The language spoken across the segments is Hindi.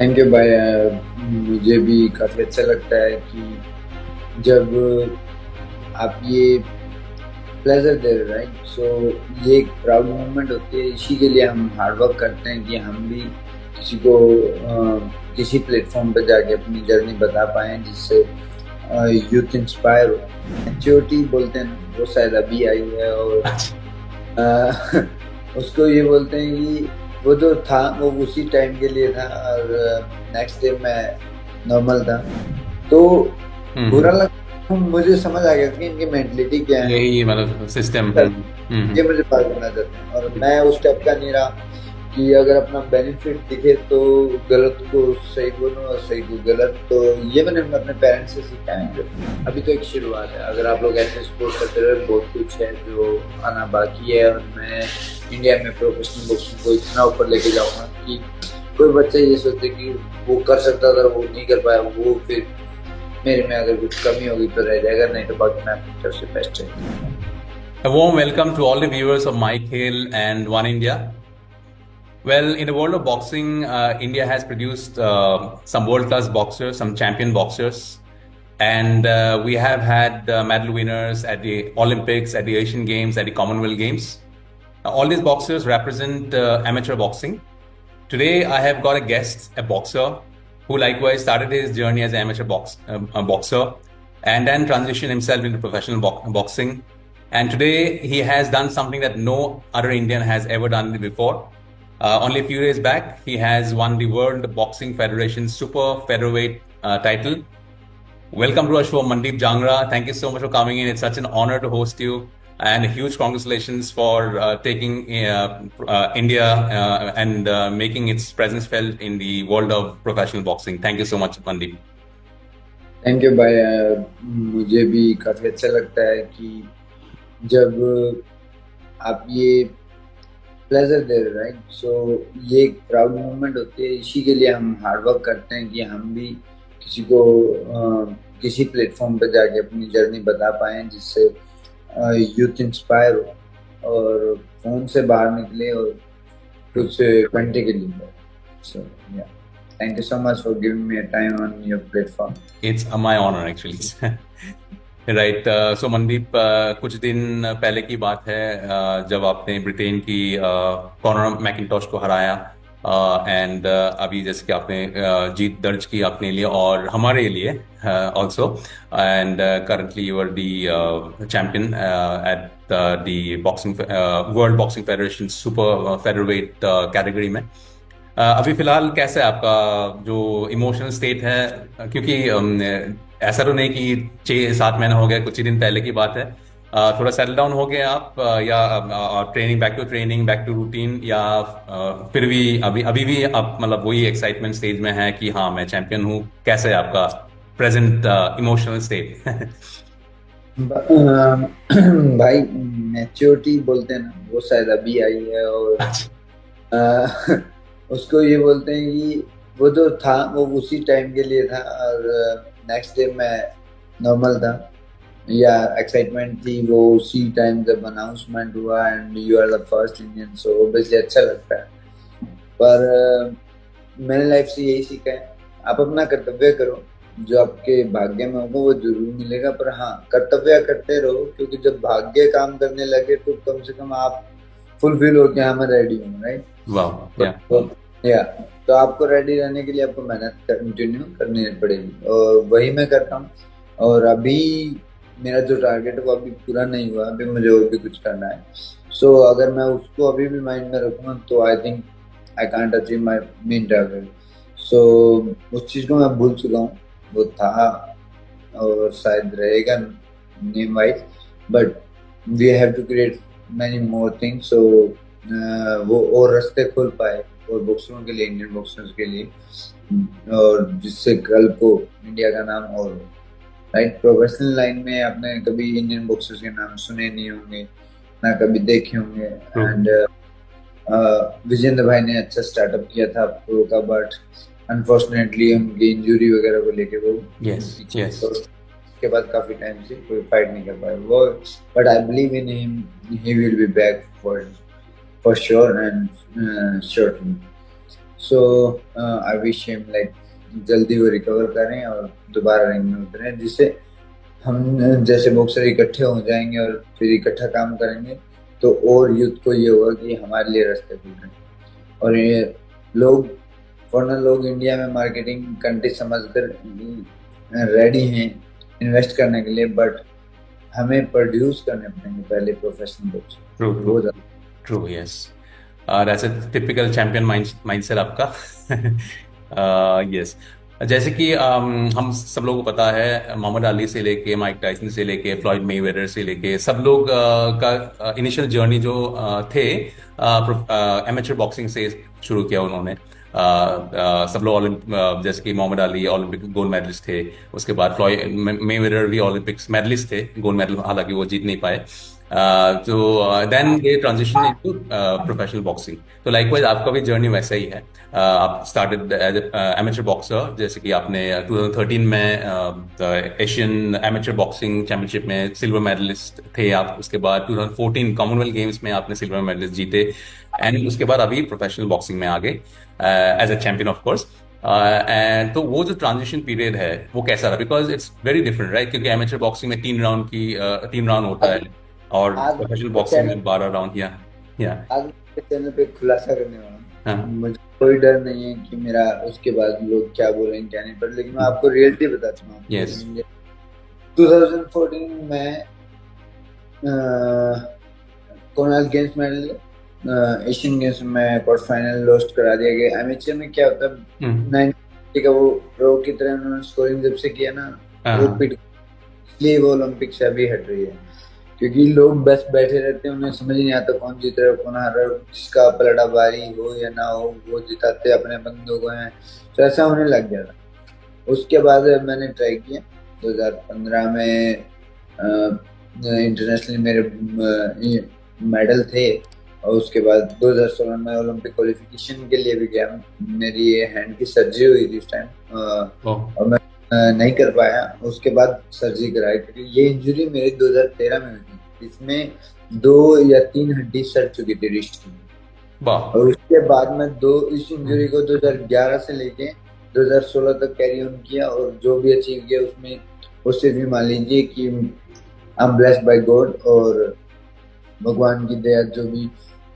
थैंक यू भाई। मुझे भी काफ़ी अच्छा लगता है कि जब आप ये प्लेजर दे रहे, राइट। सो ये एक प्राउड मोमेंट होती है। इसी के लिए हम हार्ड वर्क करते हैं कि हम भी किसी को किसी प्लेटफॉर्म पे जाके अपनी जर्नी बता पाएं, जिससे यूथ इंस्पायर हो। मैच्योरिटी बोलते हैं ना, वो शायद अभी आई है। और अच्छा। अ, उसको ये बोलते हैं कि वो जो था वो उसी टाइम के लिए था, और नेक्स्ट डे मैं नॉर्मल था। तो बुरा हम्म। लगा, मुझे समझ आ गया कि इनकी मेंटलिटी क्या है। यही मतलब सिस्टम। ये मुझे बात करना चाहते हैं, और मैं उस टाइप का नहीं रहा कि अगर अपना बेनिफिट दिखे तो गलत को सही बोलूं और सही को गलत। तो ये मैंने अपने पेरेंट्स से सीखा है। अभी तो एक शुरुआत है। अगर आप लोग ऐसे सपोर्ट करते रहे, बहुत कुछ है जो आना बाकी है। और मैं इंडिया में प्रोफेशनल बॉक्सिंग को इतना ऊपर लेके जाऊंगा कि कोई बच्चा ये सोचे कि वो कर सकता था, वो नहीं कर पाया, वो फिर मेरे में अगर कुछ कमी होगी तो रह जाएगा, नहीं तो बाकी मैं अपनी तरफ से बेस्ट है। A warm welcome to all the viewers of Mike Hill and One India. Well, in the world of boxing, India has produced some world-class boxers, some champion boxers, and we have had medal winners at the Olympics, at the Asian Games, at the Commonwealth Games. All these boxers represent amateur boxing. Today, I have got a guest, a boxer, who likewise started his journey as an amateur boxer and then transitioned himself into professional boxing. And today, he has done something that no other Indian has ever done before. Only a few days back, he has won the World Boxing Federation Super Featherweight title. Welcome to our show, Mandeep Jangra. Thank you so much for coming in. It's such an honor to host you. And a huge congratulations for taking India and making its presence felt in the world of professional boxing. Thank you so much, Mandeep. Thank you भाई। मुझे भी काफ़ी अच्छा लगता है कि जब आप ये प्लेजर दे रहे, राइट। सो ये एक प्राउड मोमेंट होती है। इसी के लिए हम हार्ड वर्क करते हैं कि हम भी किसी को किसी प्लेटफॉर्म पे जाके अपनी जर्नी बता पाएं, जिससे यूथ इंस्पायर हो और फोन से बाहर निकले और कुछ करने के लिए। So yeah, thank you so much for giving me a time on your platform. It's my honor, actually. Right. So Mandeep, कुछ दिन पहले की बात है जब आपने ब्रिटेन की कॉनर मैकिंटॉश को हराया। एंड अभी जैसे कि आपने जीत दर्ज की अपने लिए और हमारे लिए also. And currently you are the champion at the boxing world boxing federation super featherweight category में। अभी फिलहाल कैसा है आपका जो इमोशनल स्टेट है? क्योंकि ऐसा तो नहीं कि 6-7 महीने हो गए, कुछ ही दिन पहले की बात है। थोड़ा सेटल डाउन हो गए आप, या ट्रेनिंग, बैक टू रूटीन, या फिर भी अभी अभी भी आप मतलब वही एक्साइटमेंट स्टेज में है कि हाँ मैं चैंपियन हूँ? कैसे है आपका प्रेजेंट इमोशनल स्टेट? भाई, मैच्योरिटी बोलते हैं ना, वो शायद अभी आई है। और अच्छा। अ, उसको ये बोलते हैं कि वो जो था वो उसी टाइम के लिए था, और नेक्स्ट डे मैं नॉर्मल था। या एक्साइटमेंट थी वो उसी टाइम जब अनाउंसमेंट हुआ and you are the first Indian, so obviously अच्छा लगता है। पर मैंने लाइफ से यही सीखा है, आप अपना कर्तव्य करो। जो आपके भाग्य में होगा वो जरूर मिलेगा। पर हाँ, कर्तव्य करते रहो, क्योंकि जब भाग्य काम करने लगे तो कम से कम आप फुलफिल हो के हाँ मैं रेडी हूँ, राइट। वाह, या। तो या, तो आपको रेडी रहने के लिए आपको मेहनत कंटिन्यू करनी पड़ेगी, और वही मैं करता हूँ। और अभी मेरा जो टारगेट है वो अभी पूरा नहीं हुआ, अभी मुझे और भी कुछ करना है। सो अगर मैं उसको अभी भी माइंड में रखूंगा तो I think I can't achieve my main target. So उस चीज को मैं भूल चुका हूँ। वो था और शायद रहेगा name wise, but we have to create many more things. So वो और रास्ते खोल पाए और बॉक्सरों के लिए, इंडियन बॉक्सर्स के लिए, और जिससे कल को इंडिया का नाम और, राइट। प्रोफेशनल लाइन में आपने कभी इंडियन बॉक्सर्स के नाम सुने नहीं होंगे, ना कभी देखे होंगे। ट्रू। एंड विजेंद्र भाई ने अच्छा स्टार्टअप किया था प्रो का, बट अनफॉर्चुनेटली उनकी इंजरी वगैरह को लेके वो यस, पीछे, यस। और उसके बाद काफी टाइम से कोई फाइट नहीं कर पाया वो। But I believe in him, he will be back for sure and shortly. So I wish him like जल्दी वो रिकवर करें और दोबारा रिंग में उतरें, जिससे हम जैसे बॉक्सर इकट्ठे हो जाएंगे और फिर इकट्ठा काम करेंगे तो और यूथ को ये होगा कि हमारे लिए रास्ते खुल रहे हैं। और ये लोग, फॉरेनर लोग इंडिया में मार्केटिंग कंट्री समझकर रेडी हैं इन्वेस्ट करने के लिए, बट हमें प्रोड्यूस करने पड़ेंगे पहले प्रोफेशनल बॉक्सर। ट्रू ट्रू बहुत ज्यादा true, yes. That's a typical champion mindset आपका। यस। जैसे कि हम सब लोगों को पता है, मोहम्मद अली से लेके माइक टाइसन से लेके फ्लॉयड मेवेदर से लेके सब लोग का इनिशियल जर्नी जो थे एमेचर बॉक्सिंग से शुरू किया उन्होंने। सब लोग जैसे कि Muhammad Ali Olympic gold medallist थे, उसके बाद फ्लॉयड मेवेदर भी ओलंपिक्स मेडलिस्ट थे, गोल्ड मेडल हालांकि वो जीत नहीं पाए। तो then they transition into professional boxing. तो लाइकवाइज आपका भी जर्नी वैसा ही है। आप स्टार्टेड एज एमेचर बॉक्सर, जैसे कि आपने 2013 में एशियन एमेचर बॉक्सिंग चैंपियनशिप में सिल्वर मेडलिस्ट थे आप। उसके बाद 2014 कॉमनवेल्थ गेम्स में आपने सिल्वर मेडलिस्ट जीते, एंड उसके बाद अभी प्रोफेशनल बॉक्सिंग में आ गए as a champion of course. And तो वो जो ट्रांजिशन पीरियड है वो कैसा रहा? Because it's very different right, क्योंकि एमेचर बॉक्सिंग में 3 राउंड होता है और आज प्रोफेशनल के बॉक्सिंग चैनल में 12 राउंड। या आज के चैनल पे खुलासा करने वाला हाँ। हूँ। मुझे कोई डर नहीं है कि मेरा उसके बाद लोग क्या बोलेंगे क्या नहीं, पर लेकिन मैं आपको रियलिटी बताता हूँ। यस। 2014 में Commonwealth games medal, Asian games में क्वार्टर फाइनल लॉस्ट करा दिया गया। एमेचर में क्या होता है, 90 का वो प्रो की तरह उन्होंने स्कोरिंग जब से किया ना, वो पिट, इसलिए वो ओलंपिक से अभी हट रही है। क्योंकि लोग बस बैठे रहते हैं, उन्हें समझ नहीं आता कौन जीत रहा है कौन हार रहा है, जिसका पलड़ा भारी हो या ना हो वो जिताते अपने बंदों को हैं। तो ऐसा होने लग गया था। उसके बाद मैंने ट्राई किया 2015 में, इंटरनेशनल मेरे मेडल थे। और उसके बाद 2016 में ओलंपिक क्वालिफिकेशन के लिए भी गया। मेरी हैंड की सर्जरी हुई थी उस टाइम, और मैं नहीं कर पाया। उसके बाद सर्जरी कराई, क्योंकि ये इंजरी मेरी 2013 में हुई थी। इसमें 2 या 3 हड्डी सड़ चुकी थी रिस्ट की। और उसके बाद में इस इंजरी को 2011 से लेके 2016 तक कैरी ऑन किया, और जो भी अचीव किया उसमें उससे भी मान लीजिए कि I am blessed by God, और भगवान की दया जो भी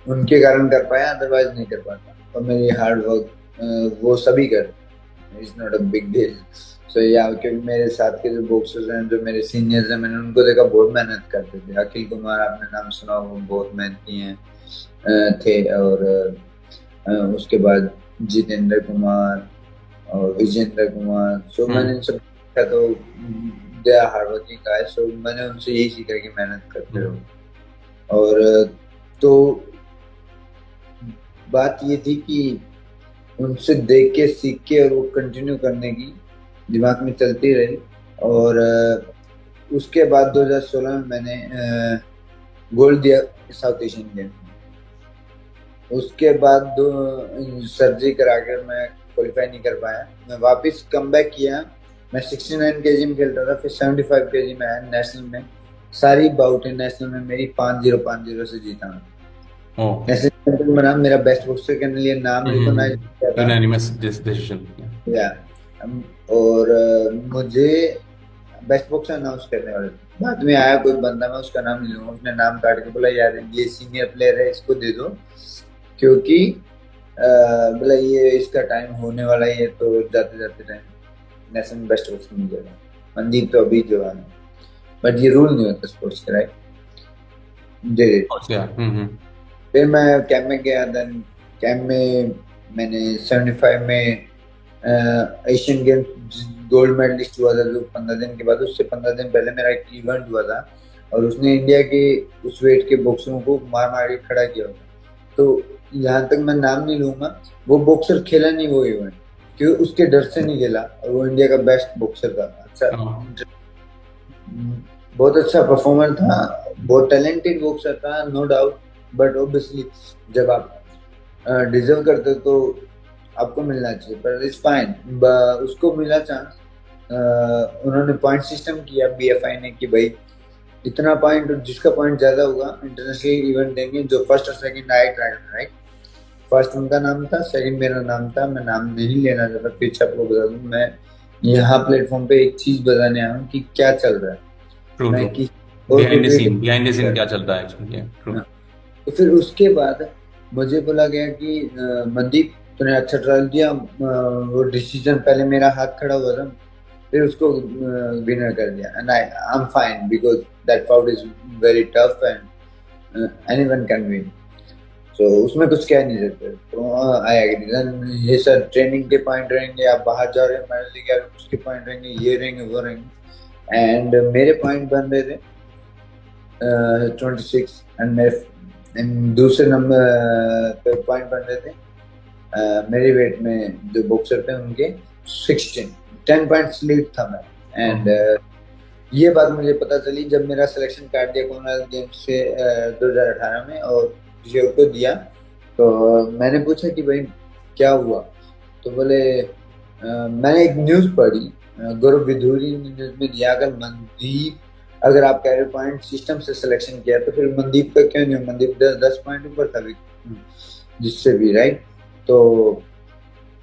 उनके कारण कर पाया, अदरवाइज नहीं कर पाता। और मेरी हार्ड वर्क वो सभी कर, it's not a big deal. So या क्योंकि मेरे साथ के जो बॉक्सर्स हैं, जो मेरे सीनियर्स हैं, मैंने उनको देखा बहुत मेहनत करते थे। अखिल कुमार आपने नाम सुना, वो बहुत मेहनती हैं थे। और उसके बाद जितेंद्र कुमार और विजेंद्र कुमार। सो मैंने इन सब देखा, तो they are hard working guys. So मैंने उनसे यही सीखा कि मेहनत करते रहो। और तो बात ये थी कि उनसे देख के सीख के और वो कंटिन्यू करने की दिमाग में चलती रही। और उसके बाद 2016 में मैंने गोल्ड दिया साउथ एशियन गेम्स में। उसके बाद सर्जरी करा कर मैं क्वालिफाई नहीं कर पाया। मैं वापस कम बैक किया। मैं 69 केजी में खेलता था, फिर 75 केजी में आया नेशनल में। सारी बाउट नेशनल में मेरी 5-0 से जीता हूँ। नेशनल बना, मेरा बेस्ट बॉक्सर के लिए नाम रिकॉग्नाइज किया था। Unanimous decision. या और मुझे बेस्ट बॉक्सर अनाउंस करने वाले थे। बाद में आया कोई बंदा, मैं उसका नाम नहीं लूंगा, उसने नाम काट के बोला यार ये सीनियर प्लेयर है, इसको दे दो, क्योंकि बोला ये इसका टाइम होने वाला ही है। तो जाते जाते टाइम नेशनल बेस्ट बॉक्सर मिल जाएगा। मनदीप तो अभी जवान है, बट ये रूल नहीं होता स्पोर्ट्स का, राइट? फिर मैं कैंप में गया। देन कैंप में मैंने 75 में एशियन गेम्स गोल्ड मेडलिस्ट हुआ था, जो 15 दिन के बाद। उससे 15 दिन पहले मेरा एक इवेंट हुआ था, और उसने इंडिया के उस वेट के बॉक्सरों को मार मार के खड़ा किया होता। तो यहाँ तक मैं नाम नहीं लूंगा, वो बॉक्सर खेला नहीं वो इवेंट, क्योंकि उसके डर से नहीं खेला, और वो इंडिया का बेस्ट बॉक्सर था। अच्छा, बहुत अच्छा परफॉर्मर था, बहुत टैलेंटेड बॉक्सर था, नो डाउट। बट ऑब्वियसली जब आप डिजर्व करते हो तो आपको मिलना चाहिए, पर इट्स फाइन। उसको मिला चांस। उन्होंने पॉइंट सिस्टम किया बीएफआई ने कि भाई इतना पॉइंट, जिसका पॉइंट ज्यादा होगा इंटरनेशनल इवेंट देंगे, जो फर्स्ट और सेकंड आए ट्रायल, राइट? फर्स्ट उनका नाम था, सेकंड मेरा नाम था। मैं नाम नहीं लेना चाहता, फिर से आपको बता दूं, मैं यहाँ प्लेटफॉर्म पे एक चीज बताने आया हूँ कि क्या चल रहा है। True true. मैं किसी और को क्रिटिक बिहाइंड द सीन कर क्या चलता है एक्चुअली, ट्रू। हाँ। तो फिर उसके बाद मुझे बोला गया कि मनदीप तूने अच्छा ट्रायल किया, वो डिसीजन पहले मेरा हाथ खड़ा हुआ था, फिर उसको विनर कर दिया, and I am fine because that fought is very tough and anyone can win. तो उसमें कुछ कह नहीं सकते। तो आई एग्री, देन ये सर ट्रेनिंग के पॉइंट रहेंगे, आप बाहर जा रहे हो मेडल लेके आ रहे हो, उसके पॉइंट रहेंगे, ये रहेंगे वो रहेंगे। एंड मेरे पॉइंट बन रहे थे 26, एंड मेरे दूसरे नंबर पे पॉइंट बन रहे थे मेरे वेट में जो बॉक्सर थे उनके 16, 10 पॉइंट्स लीड था मैं। एंड ये बात मुझे पता चली जब मेरा सिलेक्शन काट दिया कॉमनवेल्थ गेम्स से 2018 में, और किसी और को दिया। तो मैंने पूछा कि भाई क्या हुआ, तो बोले मैंने एक न्यूज़ पढ़ी, गौरव विधूरी ने न्यूज़ में दिया, अगर मनदीप, अगर आप कह रहे हो पॉइंट सिस्टम से सिलेक्शन किया, तो फिर मनदीप का क्यों नहीं? मनदीप 10 पॉइंट ऊपर था जिससे भी, राइट? तो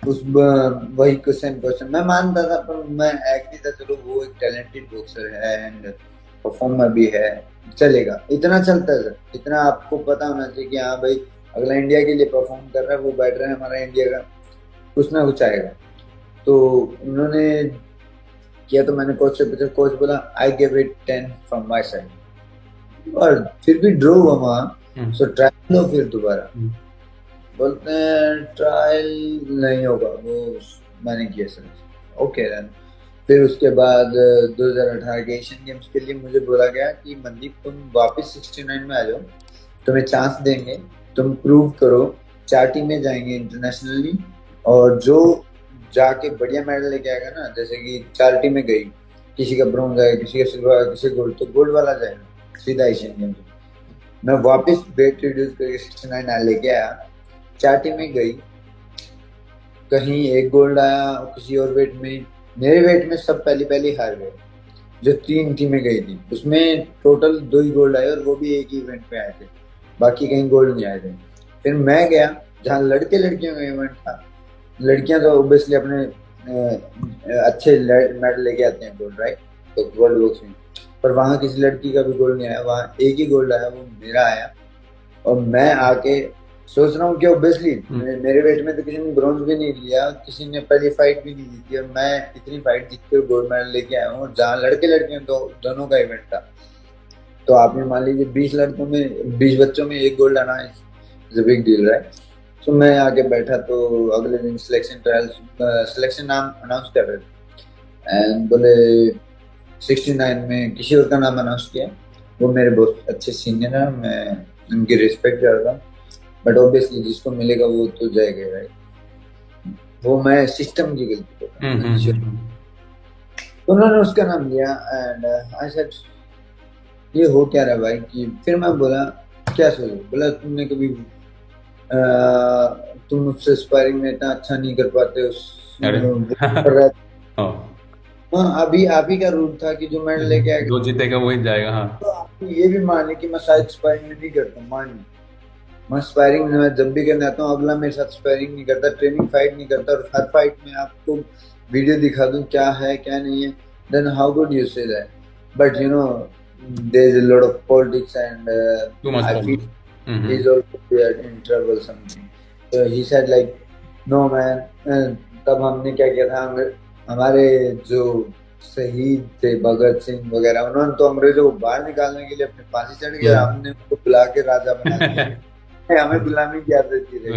उस वही क्वेश्चन मैं मानता था, पर मैं एग्री था, चलो वो एक टैलेंटेड बॉक्सर है एंड परफॉर्मर भी है, चलेगा, इतना चलता है सर। इतना आपको पता होना चाहिए कि हाँ भाई अगला इंडिया के लिए परफॉर्म कर रहा है, वो बैटर है हमारा इंडिया का, कुछ ना कुछ आएगा। तो उन्होंने किया, तो मैंने कोच से पूछा, कोच बोला I give it 10 from my side, और फिर भी ड्रॉ हुआ वहां, सो ट्राई लो फिर दोबारा। बोलते हैं ट्रायल नहीं होगा वो, मैंने किया सर, ओके रन। फिर उसके बाद 2018 के एशियन गेम्स के लिए मुझे बोला गया कि मनदीप तुम वापस 69 में आ जाओ, तुम्हें चांस देंगे, तुम प्रूव करो, 4 टीमें जाएंगे इंटरनेशनली, और जो जाके बढ़िया मेडल लेके आएगा ना, जैसे कि 4 टीमें गई, किसी का ब्रॉन्ज आएगा, किसी का सिल्वर आएगा, किसी गोल्ड, तो गोल्ड वाला जाएगा सीधा एशियन गेम्स। मैं वापस वेट रिड्यूस करके 69 लेके आया, 4 टीमें गई, कहीं एक गोल्ड आया, किसी और वेट में, मेरे वेट में सब पहली पहली हार गए। जो 3 टीमें गई थी उसमें टोटल 2 ही गोल्ड आए, और वो भी एक ही इवेंट पे आए थे, बाकी कहीं गोल्ड नहीं आए थे। फिर मैं गया जहाँ लड़के लड़कियों का इवेंट था, लड़कियां तो ऑब्वियसली अपने अच्छे मेडल लेके आते हैं गोल्ड, राइट? तो गोल्ड बॉक्सिंग, पर वहाँ किसी लड़की का भी गोल्ड नहीं आया, वहाँ एक ही गोल्ड आया, वो मेरा आया। और मैं आके सोच रहा हूँ कि ऑब्वियसली मेरे वेट में तो किसी ने ब्रॉन्ज भी नहीं लिया, किसी ने पहली फाइट भी नहीं जीती, और मैं इतनी फाइट जीत के गोल्ड मेडल लेके आया हूँ, जहाँ लड़के लड़कियों तो दोनों का इवेंट था। तो आपने मान लीजिए 20 लड़कों में, 20 बच्चों में एक गोल्ड आना इज बिग डील, राइट? तो मैं आके बैठा, तो अगले दिन सिलेक्शन ट्रायल, सिलेक्शन नाम अनाउंस कर रहे थे, एंड बोले 69 में किसी और का नाम अनाउंस किया। वो मेरे बहुत अच्छे सीनियर है, मैं उनकी रिस्पेक्ट करता हूँ, बट ऑब्वियसली जिसको मिलेगा वो तो जाएगा, राइट? वो मैं सिस्टम की गलती कर, तो उन्होंने उसका नाम लिया, एंड आई सेड ये हो क्या रहा भाई? कि फिर मैं बोला क्या सोचो, बोला तुमने कभी तुम मुझसे स्पारिंग में इतना अच्छा नहीं कर पाते, उस हाँ, अभी आप ही का रूल था कि जो मेडल लेके आएगा जो जीतेगा वही जाएगा। हाँ, तो आप ये भी माने कि मैं शायद स्पारिंग में नहीं करता, मान मैं स्पारिंग में जब भी करने आता हूँ, अगला मेरे साथ स्पारिंग नहीं करता, ट्रेनिंग फाइट नहीं करता, और हर फाइट में आपको वीडियो दिखा दूं क्या है क्या नहीं है, then how good you say that? But you know there is a lot of politics, and I feel he is also in trouble something. तो he said like no man. तब हमने क्या किया था, हमारे जो शहीद थे भगत सिंह वगैरह, उन्होंने तो अंग्रेजों को बाहर निकालने के लिए अपने फांसी चढ़ गया, हमने उनको बुला के राजा बना दिया, हमें गुलामी की आदत थी रही।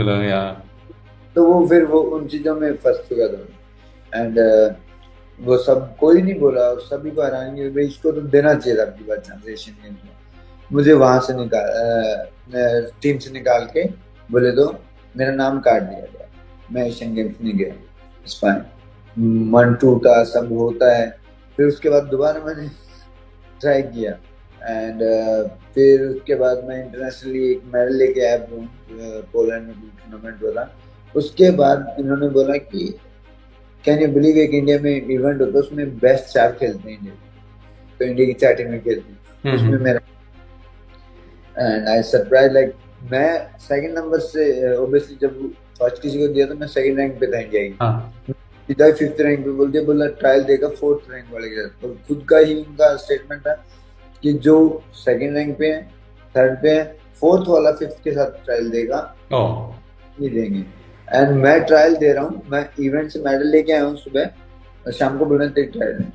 तो वो फिर वो उन चीजों में फंस चुका था, एंड वो सब कोई नहीं बोला, सभी को हैरानी हुई, भाई इसको तो देना चाहिए था आपकी बात चांस एशियन गेम्स में। मुझे वहां से निकाल, टीम से निकाल के बोले तो मेरा नाम काट दिया गया, मैं एशियन गेम्स नहीं गया। इट्स फाइन, मन टूटा, सब होता है। फिर उसके बाद दोबारा मैंने ट्राई किया, एंड फिर उसके बाद मैं इंटरनेशनली एक मेडल लेके आया, पोलैंड में टूर्नामेंट वाला। उसके बाद इन्होंने बोला कि कैन यू बिलीव, एक इंडिया में इवेंट होता है उसमें बेस्ट 4 खेलते हैं इंडिया, तो इंडिया की 4 टीमें खेलती हैं उसमें मेरा, एंड आई सरप्राइज लाइक मैं सेकंड नंबर से ओबियसली जब फर्स्ट किसी को दिया तो मैं सेकंड रैंक पे था इंडिया की। हाँ। सीधा फिफ्थ रैंक पे बोल दिया, बोला ट्रायल देगा फोर्थ रैंक वाले के साथ। तो खुद का ही उनका स्टेटमेंट था कि जो सेकंड रैंक पे है, थर्ड पे है, फोर्थ वाला फिफ्थ के साथ ट्रायल देगा, ओ। ये देंगे। एंड मैं ट्रायल दे रहा हूँ, मैं इवेंट से मेडल लेके आया हूँ सुबह, और शाम को बोला तेरी ट्रायल है।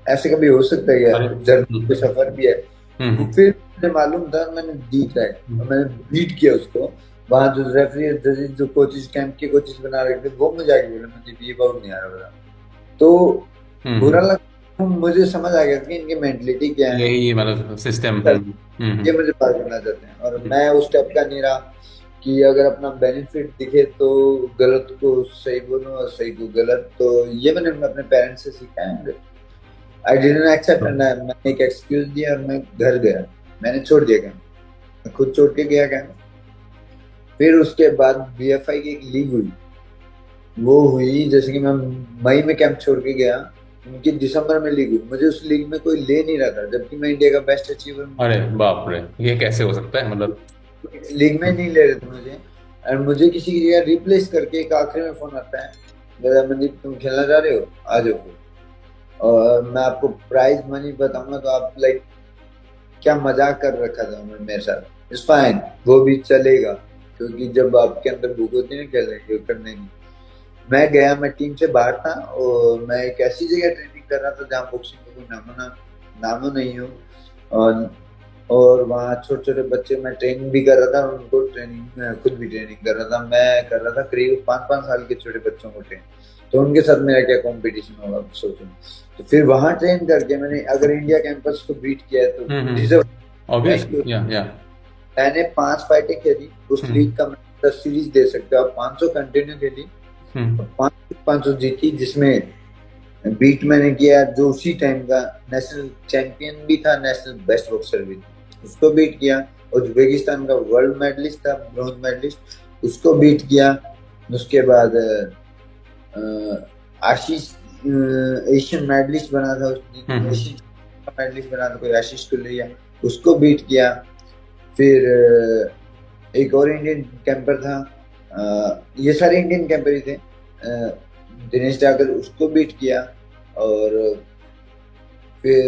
ऐसे कभी हो सकता है क्या? अरे। जर्नी पे सफर भी है। तो हम्म। फिर मुझे मालूम था, मैंने जीत है और मैंने बीट किया उसको। वहां जो रेफरी जजेस जो कोचेस कैंप के कोचेस बना रहे थे वो मुझे आगे बोले, मुझे ये बाउंड नहीं आ रहा बोला। तो बुरा हम्म। लगा, मुझे समझ आ गया कि इनकी मेंटलिटी क्या है, यही मतलब सिस्टम। ये मुझे पार करना चाहते हैं। और हम्म। मैं उस टाइप का नहीं रहा कि अगर अपना बेनिफिट दिखे तो गलत को सही बोलूं और सही को गलत। तो ये मैंने अपने पेरेंट्स से सीखा है। आई डिडंट एक्सेप्ट, एंड मैंने एक एक्सक्यूज दिया और मैं घर गया। मैंने छोड़ दिया कैंप, मैं खुद छोड़ के गया कैंप। फिर उसके बाद बीएफआई की एक लीग हुई, वो हुई जैसे कि मैं मई में कैंप छोड़ के गया, उनकी दिसंबर में लीग हुई। मुझे उस लीग में कोई ले नहीं रहा था, जबकि मैं इंडिया का बेस्ट अचीवर हूँ। अरे बाप रे, ये कैसे हो सकता है मतलब। लीग में नहीं ले रहे थे मुझे, और मुझे किसी की जगह रिप्लेस करके एक आखिरी में फोन आता है, दादा मनदीप तुम खेलना चाह रहे हो, आ जाओ। और मैं आपको प्राइज मनी बताऊंगा तो आप लाइक क्या मजाक कर रखा था उन्होंने मेरे साथ। इट्स फाइन, वो भी चलेगा, क्योंकि जब आपके अंदर भूख होती है ना खेलने की करने की। मैं गया, मैं टीम से बाहर था और मैं एक ऐसी जगह ट्रेनिंग कर रहा था जहाँ बॉक्सिंग का कोई नामो नहीं हो। और वहाँ छोटे छोटे बच्चे, मैं ट्रेनिंग भी कर रहा था और उनको ट्रेनिंग खुद भी ट्रेनिंग कर रहा था। मैं कर रहा था करीब 5-5 साल के छोटे बच्चों को ट्रेन। तो उनके साथ मेरा क्या कंपटीशन होगा सोचो। तो फिर वहां ट्रेन करके मैंने अगर इंडिया कैंपस को बीट किया है तो डिजर्व, ऑब्वियसली, या। मैंने 5 फाइटें खेली उस लीग का। मैं 10 सीरीज दे सकते हो आप, 500 कंटिन्यू खेली और 500 जीती, जिसमें बीट मैंने किया जो उसी टाइम का नेशनल चैंपियन भी था, नेशनल बेस्ट बॉक्सर भी था, उसको बीट किया। उज्बेकिस्तान का वर्ल्ड मेडलिस्ट था, ब्रॉन्ज मेडलिस्ट, उसको बीट किया। उसके बाद आशीष एशियन मेडलिस्ट बना था उस दिन, एशियन मेडलिस्ट बना था कोई आशीष कुल्लिया, उसको बीट किया। फिर एक और इंडियन कैंपर था, ये सारे इंडियन कैंपर ही थे, दिनेश डागर, उसको बीट किया। और फिर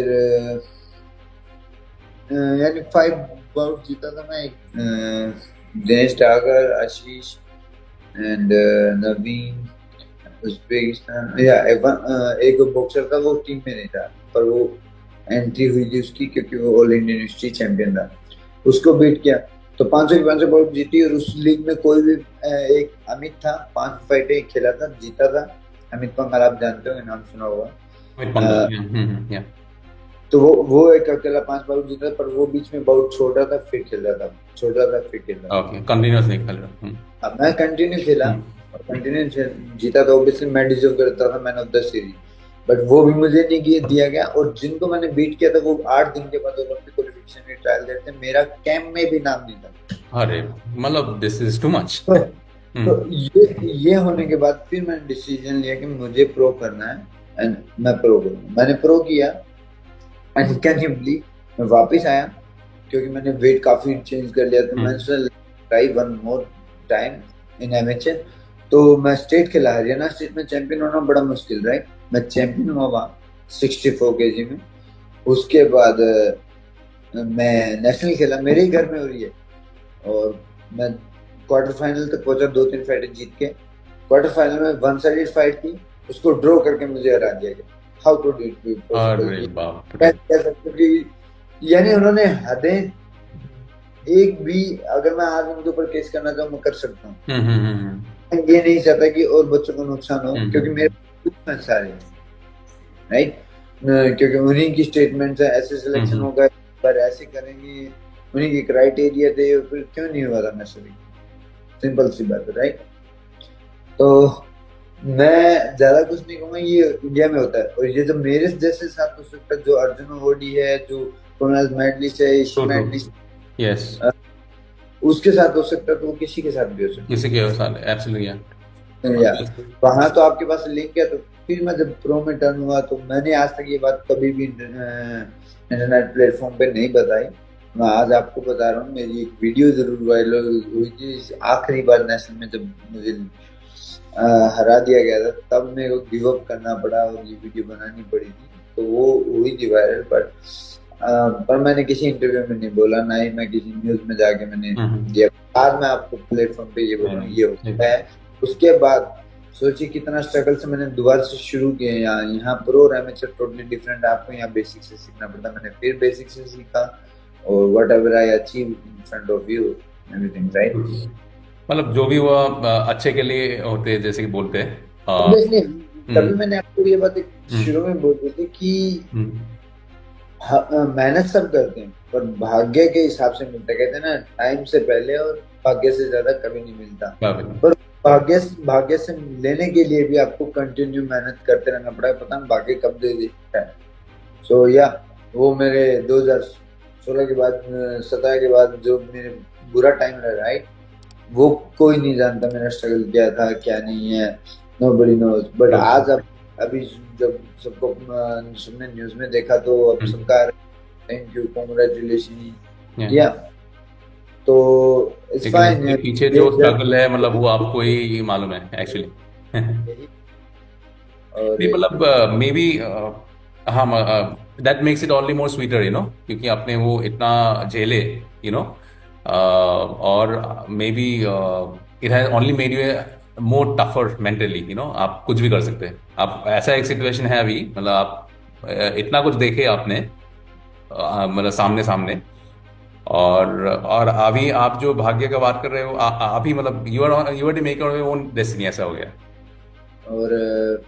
यानी 5 बाउट जीता था मैं। दिनेश डागर, आशीष एंड नवीन, उज्बेकिस्तान, या एक बॉक्सर था वो टीम में नहीं था पर वो एंट्री हुई थी उसकी, क्योंकि वो ऑल इंडियन यूनिवर्सिटी चैंपियन था, उसको बीट किया। तो 500 की 500 बाउट जीती। और उस लीग में कोई भी एक अमित था, 5 फाइटें खेला था, जीता था। अमित पंघाल आप जानते हो, नाम सुना होगा। तो वो एक अकेला 5 बाउट जीता, पर वो बीच में बाउट छोड़ रहा था फिर खेल रहा था, छोड़ रहा था फिर खेल रहा था। ओके, कंटिन्यूअस नहीं खेल रहा। अब मैं कंटिन्यू खेला और कंटिन्यू जीता, तो ऑब्वियसली मैं डिजर्व करता था man of the series, but वो भी मुझे नहीं दिया गया। और जिनको मैंने बीट किया था वो 8 दिन के बाद ओलंपिक क्वालिफिकेशन के ट्रायल देते, मेरा कैंप में भी नाम नहीं था। अरे मतलब दिस इज टू मच। तो ये होने के बाद फिर मैंने डिसीजन लिया कि मुझे प्रो करना है, एंड मैं प्रो करूंगा। मैंने प्रो किया, एंड कैन यू बिलीव, मैं वापस आया क्योंकि मैंने वेट काफी चेंज कर लिया था। मैंने try one more time in MHL. तो मैं स्टेट खेला, हरियाणा स्टेट में चैंपियन होना बड़ा मुश्किल, राइट। मैं चैंपियन हुआ वहाँ 64 केजी में। उसके बाद मैं नेशनल खेला, मेरे ही घर में हो रही है, और मैं क्वार्टर फाइनल तक पहुंचा, 2-3 फाइटें जीत के। क्वार्टर फाइनल में वन साइडेड फाइट थी, उसको ड्रॉ करके मुझे हरा दिया गया। How could it be possible? कह सकते कि यानी उन्होंने हदें, एक भी अगर मैं आज उनके ऊपर केस करना चाहूँ मैं कर सकता हूँ। ये नहीं चाहता कि और बच्चों को नुकसान हो, क्योंकि मेरे सारे राइट, क्योंकि उन्हीं की स्टेटमेंट है, ऐसे सिलेक्शन होगा पर ऐसे करेंगे, उन्हीं की क्राइटेरिया थे, फिर क्यों नहीं हुआ था मैसेज, सिंपल सी बात है, राइट। तो मैं ज्यादा कुछ नहीं कहूंगा, ये इंडिया में होता है। और ये जो मेरे जैसे साथ हो सकता है, जो अर्जुन अवॉर्डी है, जो कॉमनवेल्थ मेडलिस्ट है, एशियन मेडलिस्ट, यस, उसके साथ हो सकता है, तो वो किसी के साथ भी हो सकता है, किसी के साथ एब्सोल्युटली। या वहां तो आपके पास लिंक है। तो फिर मैं जब प्रो में टर्न हुआ तो मैंने आज तक ये बात कभी भी इंटरनेट प्लेटफॉर्म पे नहीं बताई, मैं आज आपको बता रहा हूँ, मेरी एक वीडियो जरूर वायरल हुई थी आखिरी बार नेशनल में, जब मुझे हरा दिया गया था, तब मेरे को गिव अप करना पड़ा और ये वीडियो बनानी पड़ी थी। तो वो हुई थी वायरल, पर मैंने किसी इंटरव्यू में नहीं बोला, ना ही मैं किसी न्यूज में जाके मैंने दिया। आज मैं आपको प्लेटफॉर्म पे ये बोल रहा हूँ, ये होता है। उसके बाद सोचिए कितना स्ट्रगल से मैंने दोबारा से शुरू किया। यहाँ प्रो और एमेचर टोटली डिफरेंट, आपको यहाँ बेसिक से सीखना पड़ता। मैंने फिर बेसिक से सीखा, और what ever I achieve in front of you, everything right. मतलब जो भी हुआ अच्छे के लिए होते हैं, जैसे कि बोलते हैं। ऑब्वियसली, तभी हम्म, मैंने आपको ये बात हम्म, शुरू में बोल दी थी कि हम्म, मेहनत सब करते हैं, पर भाग्य के हिसाब से मिलता है। कहते हैं ना, टाइम से पहले और भाग्य से ज्यादा कभी नहीं मिलता। काबिल। पर भाग्य से लेने के लिए भी आपको कंटिन्यू मेहनत करते रहना पड़ा है। पता नहीं भाग्य कब दे देता है। सो या वो मेरे 2016 के बाद, 17 के बाद जो मेरे बुरा टाइम रहा, राइट, वो कोई नहीं जानता मेरा स्ट्रगल क्या था क्या नहीं है। Nobody knows. बट आज अब अभी जब सबको सबने न्यूज में देखा, तो अब सबका थैंक यू, कॉन्ग्रेचुलेशन Yeah. या, तो इट्स लेकिन फाइन। उसके पीछे जो स्ट्रगल है, मतलब वो आपको ही मालूम है एक्चुअली। और नहीं, मतलब मे बी, हाँ, that makes it only more sweeter, क्योंकि आपने वो इतना झेले, और may be it has only made you more tougher mentally, आप कुछ भी कर सकते हैं। आप ऐसा एक सिचुएशन है अभी, मतलब आप इतना कुछ देखे आपने, मतलब सामने सामने। और अभी आप जो भाग्य का बात कर रहे हो, अभी मतलब you are the maker of your own destiny, ऐसा हो गया। और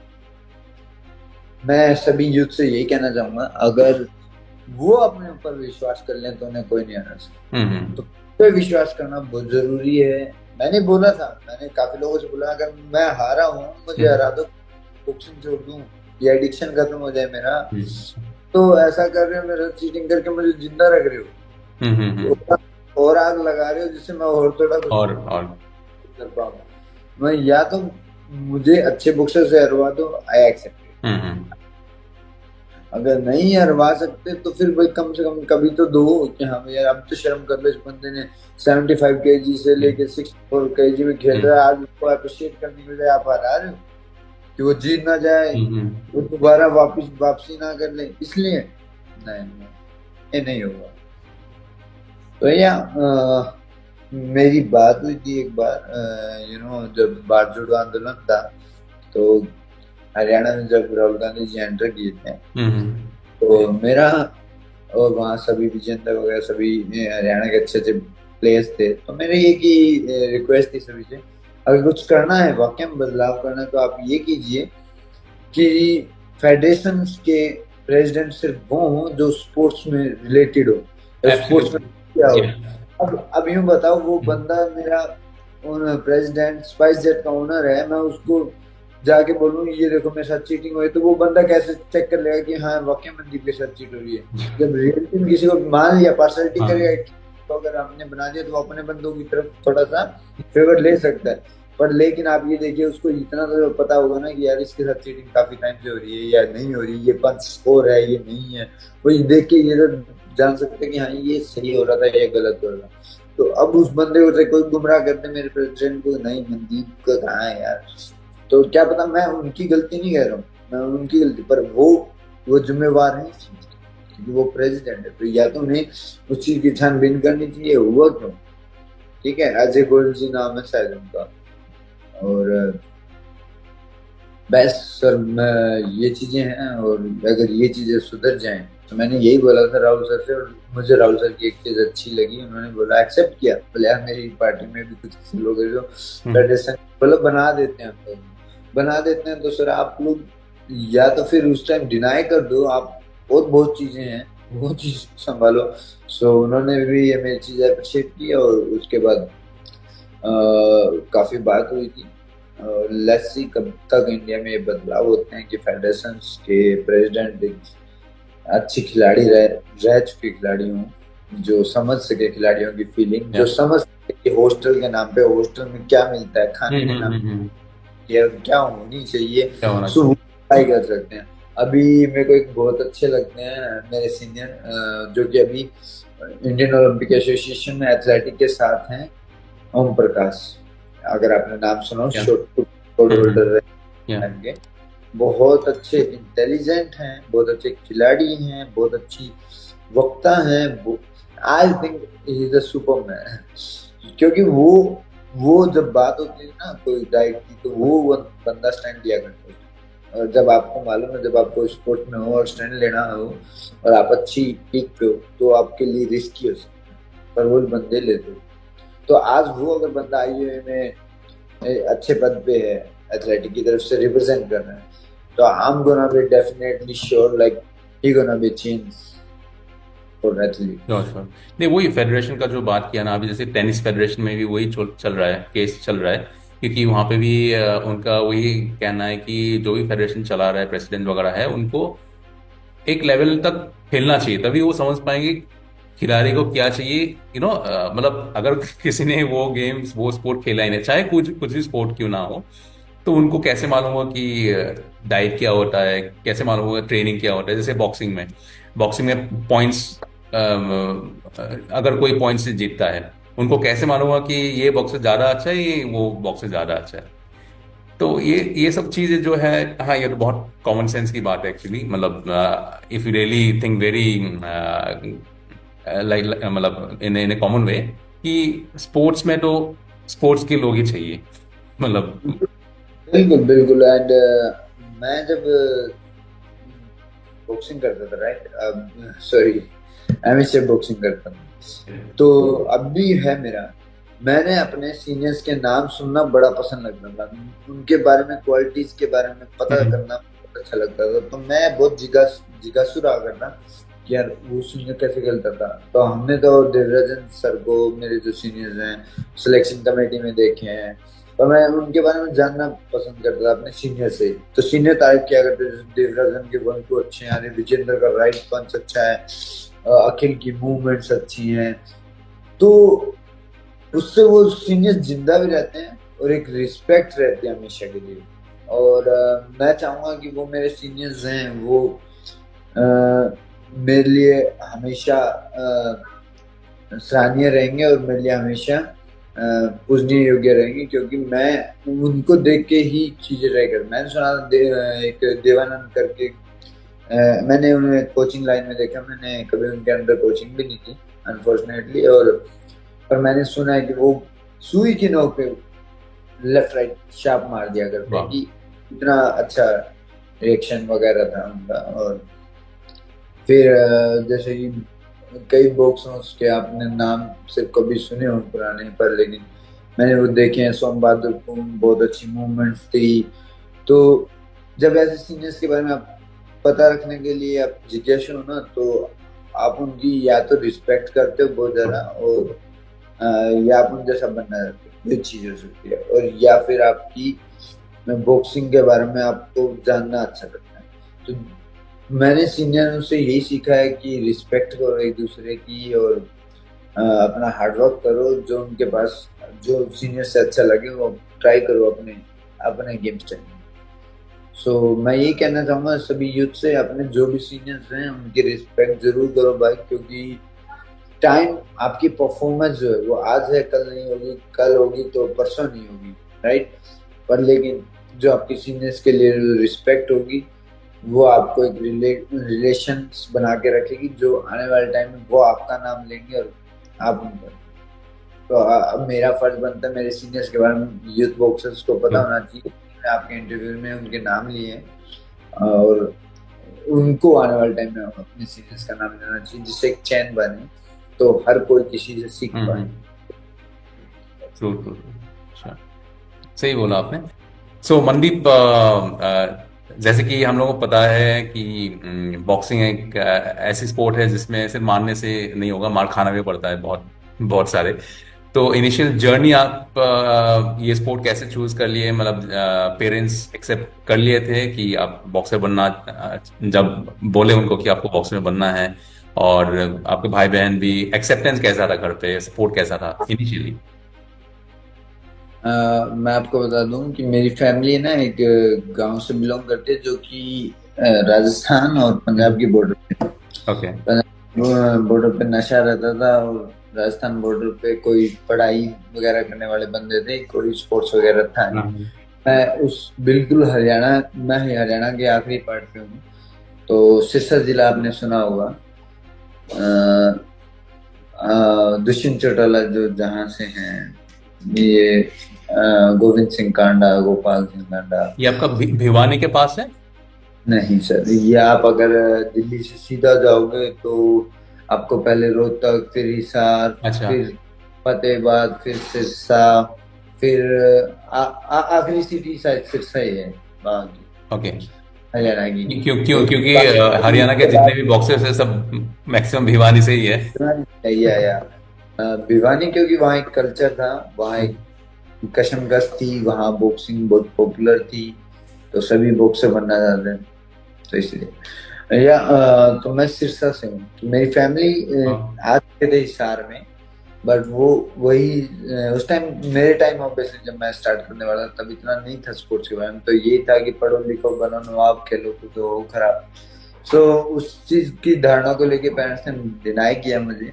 मैं सभी यूथ से यही कहना चाहूंगा, अगर वो अपने ऊपर विश्वास कर लें तो उन्हें कोई नहीं हरा सकता। तो पे विश्वास करना बहुत जरूरी है। मैंने बोला था, मैंने काफी लोगों से बोला, अगर मैं हारा हूँ, मुझे हरा दो, बॉक्सिंग छोड़ दूं, ये एडिक्शन खत्म हो जाए मेरा, तो ऐसा कर रहे हो मेरा, चीटिंग करके मुझे जिंदा रख रहे हो, और आग लगा रहे हो जिससे मैं और थोड़ा कुछ और कर पाऊँ। मैं या तो मुझे अच्छे बॉक्सर से हरवा दो, आई एक्सेप्ट। अगर नहीं हरवा सकते तो फिर भाई कम से कम कभी तो दो कि हाँ यार, अब तो शर्म कर लो, इस बंदे ने 75 केजी से लेके 64 केजी में खेल रहा है, आज उसको अप्रिशिएट करने के लिए आप हरा रहे हो कि वो जीत ना जाए, वो दोबारा वापसी ना कर ले, इसलिए नहीं, ये नहीं होगा। तो मेरी बात हुई थी एक बार, जब भारत जोड़ो आंदोलन था, तो हरियाणा में जब राहुल गांधी जी एंटर किए थे, तो मेरा, और वहाँ सभी विजेंद्र वगैरह सभी हरियाणा के अच्छे अच्छे प्लेयर्स थे, तो मेरी एक ही रिक्वेस्ट थी सभी से, अगर कुछ करना है, वाकई में बदलाव करना है, तो आप ये कीजिए कि फेडरेशन के प्रेसिडेंट सिर्फ वो हों जो स्पोर्ट्स में रिलेटेड हो, स्पोर्ट्स में क्या हो। अब यूं बताओ, वो बंदा मेरा प्रेसिडेंट स्पाइस जेट का ओनर है, मैं उसको जाके बोलूँ ये देखो मेरे साथ चीटिंग हुई, तो वो बंदा कैसे चेक कर लेगा कि हाँ वाकई मनदीप के साथ चीट हो रही है। जब रियलिटी किसी को मान लिया, पार्सलिटी करेगा, तो अगर हमने बना दिया तो अपने बंदों की तरफ थोड़ा सा फेवर ले सकता है। पर लेकिन आप ये देखिए, उसको इतना तो पता होगा ना कि यार इसके साथ चीटिंग काफी टाइम से हो रही है या नहीं हो रही, ये पंच स्कोर है ये नहीं है, वो ये देख के ये तो जान सकते कि हाँ ये सही हो रहा था या गलत हो रहा था। तो अब उस बंदे को से कोई गुमराह करते मेरे प्रेसिडेंट को, नहीं मनदीप का कहाँ है यार, तो क्या पता, मैं उनकी गलती नहीं कह रहा हूँ, मैं उनकी गलती, पर वो जिम्मेवार है इस चीज, क्योंकि वो प्रेसिडेंट है, तो या तो उन्हें उस चीज की छानबीन करनी चाहिए, हुआ क्यों। ठीक है, अजय गोयल जी नाम है शायद उनका। और बस सर, ये चीजें हैं, और अगर ये चीजें सुधर जाएं, तो मैंने यही बोला था राहुल सर से, और मुझे राहुल सर की एक चीज अच्छी लगी, उन्होंने बोला, एक्सेप्ट किया, बोले यार मेरी पार्टी में भी कुछ ऐसे लोग हैं जो फेडरेशन बोला बना देते हैं, तो बना देते हैं, तो सर आप लोग या तो फिर उस टाइम डिनाई कर दो, आप बहुत बहुत चीजें हैं, वो चीज संभालो। सो उन्होंने भी ये मेरी चीज अप्रिशिएट की, और उसके बाद काफी बात हुई थी। लेट्स सी कब तक इंडिया में ये बदलाव होते हैं कि फेडरेशन के प्रेसिडेंट अच्छी खिलाड़ी रह चुके खिलाड़ी हों, जो समझ सके खिलाड़ियों की फीलिंग, जो समझ सके कि हॉस्टल के नाम पे हॉस्टल में क्या मिलता है, खाने के नाम पे क्या होनी चाहिए, ट्राई कर सकते हैं। अभी मेरे को एक बहुत अच्छे लगते हैं मेरे सीनियर, जो कि अभी इंडियन ओलंपिक एसोसिएशन में एथलेटिक के साथ हैं ओम प्रकाश, अगर आपने नाम सुना, Yeah. Short put holder Yeah. है। बहुत अच्छे इंटेलिजेंट हैं, बहुत अच्छे खिलाड़ी हैं, बहुत अच्छी वक्ता हैं। I think he is a Superman, क्योंकि वो जब बात होती है ना कोई डाइट की, तो वो बंदा स्टैंड लिया करता है। और जब आपको मालूम है, जब आपको स्पोर्ट में हो और स्टैंड लेना हो और आप अच्छी पीक पे हो, तो आपके लिए रिस्की हो सकता है, पर वो बंदे लेते हो। तो आज वो अगर बंदा आईओए में अच्छे पद पे है, एथलेटिक की तरफ से रिप्रेजेंट कर रहा है, तो I'm gonna be definitely sure like he gonna be change for athlete. Sure. नहीं, वही फेडरेशन का जो बात किया ना अभी, जैसे टेनिस फेडरेशन में भी वही चल रहा है, केस चल रहा है, क्योंकि वहाँ पे भी उनका वही कहना है कि जो भी फेडरेशन चला रहा है, प्रेसिडेंट वगैरह है, उनको एक लेवल तक खेलना चाहिए, तभी वो समझ पाएंगे खिलाड़ी को क्या चाहिए। मतलब अगर किसी ने वो गेम्स, वो स्पोर्ट खेला ही नहीं, चाहे कुछ कुछ भी स्पोर्ट क्यों ना हो, तो उनको कैसे मालूम होगा कि डाइट क्या होता है, कैसे मालूम होगा ट्रेनिंग क्या होता है। जैसे बॉक्सिंग में पॉइंट्स, अगर कोई पॉइंट्स से जीतता है, उनको कैसे मालूम होगा कि ये बॉक्सर ज्यादा अच्छा है, ये वो बॉक्सर ज्यादा अच्छा है। तो ये सब चीजें जो है, हाँ, ये तो बहुत कॉमन सेंस की बात है एक्चुअली। मतलब if you really think very like, मतलब इन ए कॉमन वे, कि स्पोर्ट्स में तो स्पोर्ट्स के लोग ही चाहिए, मतलब। बिल्कुल बिल्कुल। एंड मैं जब बॉक्सिंग करता था, राइट, सॉरी, एमएसए बॉक्सिंग करता था, तो अब भी है मेरा। मैंने अपने सीनियर्स के नाम सुनना बड़ा पसंद लगता था, उनके बारे में, क्वालिटीज के बारे में पता करना बहुत अच्छा लगता था। तो मैं बहुत जिज्ञासु रहा करता कि यार वो सीनियर कैसे खेलता था। तो हमने तो देवराजन सर को, मेरे जो सीनियर्स हैं, सिलेक्शन कमेटी में देखे हैं, तो मैं उनके बारे में जानना पसंद करता था अपने सीनियर से। तो सीनियर तारीफ किया करते, देवराजन के 1-2 अच्छे हैं, विजेंद्र का राइट पंच अच्छा है, अखिल की मूवमेंट्स अच्छी हैं। तो उससे वो सीनियर जिंदा भी रहते हैं और एक रिस्पेक्ट रहती है हमेशा के लिए। और मैं चाहूंगा कि वो मेरे सीनियर्स हैं, वो मेरे लिए हमेशा सराहनीय रहेंगे और मेरे लिए हमेशा पूजनीय योग्य रहेंगे, क्योंकि मैं उनको देख के ही चीजें ट्राई कर। मैंने सुना एक देवानंद करके, मैंने उन्हें कोचिंग लाइन में देखा, मैंने कभी उनके अंदर कोचिंग भी नहीं की अनफॉर्चुनेटली, और पर मैंने सुना है कि वो सुई की नोक पे लेफ्ट राइट शार्प मार दिया करते हैं, कि इतना अच्छा रिएक्शन वगैरह था उनका। और फिर जैसे कि कई बॉक्सर्स के आपने नाम सिर्फ कभी सुने हो पुराने, पर लेकिन मैंने वो देखे हैं। सोम बहादुर पुन, बहुत अच्छी मूवमेंट्स थी। तो जब ऐसे सीनियर्स के बारे में आप पता रखने के लिए आप जिज्ञासु हो ना, तो आप उनकी या तो रिस्पेक्ट करते हो बहुत ज्यादा, और या आप उन जैसा बनना चाहते हो, ये चीज हो सकती है। और या फिर आपकी बॉक्सिंग के बारे में आपको जानना अच्छा लगता है। तो मैंने सीनियरों से यही सीखा है कि रिस्पेक्ट करो एक दूसरे की, और अपना हार्ड वर्क करो। जो उनके पास, जो सीनियर से अच्छा लगे वो ट्राई करो अपने अपने गेम स्टाइल में। सो मैं यही कहना चाहूंगा सभी यूथ से, अपने जो भी सीनियर्स हैं उनकी रिस्पेक्ट जरूर करो भाई, क्योंकि टाइम, आपकी परफॉर्मेंस जो है वो आज है, कल नहीं होगी, कल होगी तो परसों नहीं होगी, राइट। पर लेकिन जो आपकी सीनियर्स के लिए रिस्पेक्ट होगी, वो आपको एक रिलेशन बना के रखेगी, जो आने वाले टाइम में वो आपका नाम लेंगे और आप उनका। तो अब मेरा फर्ज बनता है मेरे सीनियर्स के बारे में यूथ बॉक्सर्स को पता होना चाहिए। मैं आपके इंटरव्यू में उनके नाम लिए हैं, और उनको आने वाले टाइम में अपने सीनियर्स का नाम लेना चाहिए, जिससे एक चैन बने, तो हर कोई किसी से सीख पाए। ट्रू ट्रू, अच्छा, सही बोला आपने। सो मनदीप, जैसे कि हम लोगों को पता है कि बॉक्सिंग एक ऐसी स्पोर्ट है जिसमें सिर्फ मारने से नहीं होगा, मार खाना भी पड़ता है बहुत बहुत सारे। तो इनिशियल जर्नी आप ये स्पोर्ट कैसे चूज कर लिए, मतलब पेरेंट्स एक्सेप्ट कर लिए थे कि आप बॉक्सर बनना, जब बोले उनको कि आपको बॉक्सर बनना है, और आपके भाई बहन भी, एक्सेप्टेंस कैसा था घर पे, सपोर्ट कैसा था इनिशियली? मैं आपको बता दूं कि मेरी फैमिली ना एक गांव से बिलोंग करती है, जो कि राजस्थान और पंजाब की बॉर्डर पे। ओके। बॉर्डर पे नशा रहता था, और राजस्थान बॉर्डर पे कोई पढ़ाई वगैरह करने वाले बंदे थे, कोई स्पोर्ट्स वगैरह था नहीं। हाँ। मैं उस बिल्कुल हरियाणा, मैं हरियाणा के आखिरी पार्ट पे हूँ। तो सिरसा जिला आपने सुना होगा, दुष्यंत चौटाला जो जहाँ से हैं, ये गोविंद सिंह कांडा, गोपाल सिंह कांडा। ये आपका भिवानी के पास है? नहीं सर, ये आप अगर दिल्ली से सीधा जाओगे तो आपको पहले रोहतक, फिर हिसार, अच्छा। फिर फतेहाबाद, फिर सिरसा, फिर आखिरी सिटी शायद सिरसा ही है बाकी ओके। हरियाणा की। क्यों तो क्योंकि बाकी हरियाणा के उसके जितने बाद भी बॉक्सर्स है सब मैक्सिमम भिवानी से ही है। भिवानी चाहिए आया। भिवानी क्योंकि वहाँ एक कल्चर था, वहाँ एक कशमकश थी, वहाँ बॉक्सिंग बहुत पॉपुलर थी, तो सभी बॉक्सर बनना चाहते थे, तो इसलिए। तो मैं सिरसा से हूँ, तो मेरी फैमिली हाँ। आते थे हिसार में। बट वो वही उस टाइम, मेरे टाइम ऑब्वियसली जब मैं स्टार्ट करने वाला था, तब इतना नहीं था स्पोर्ट्स के बारे में, तो ये था कि पढ़ो लिखो बनो नवाब, खेलो कूदो हो खराब। सो उस चीज की धारणा को लेके पेरेंट्स ने डिनाई किया मुझे।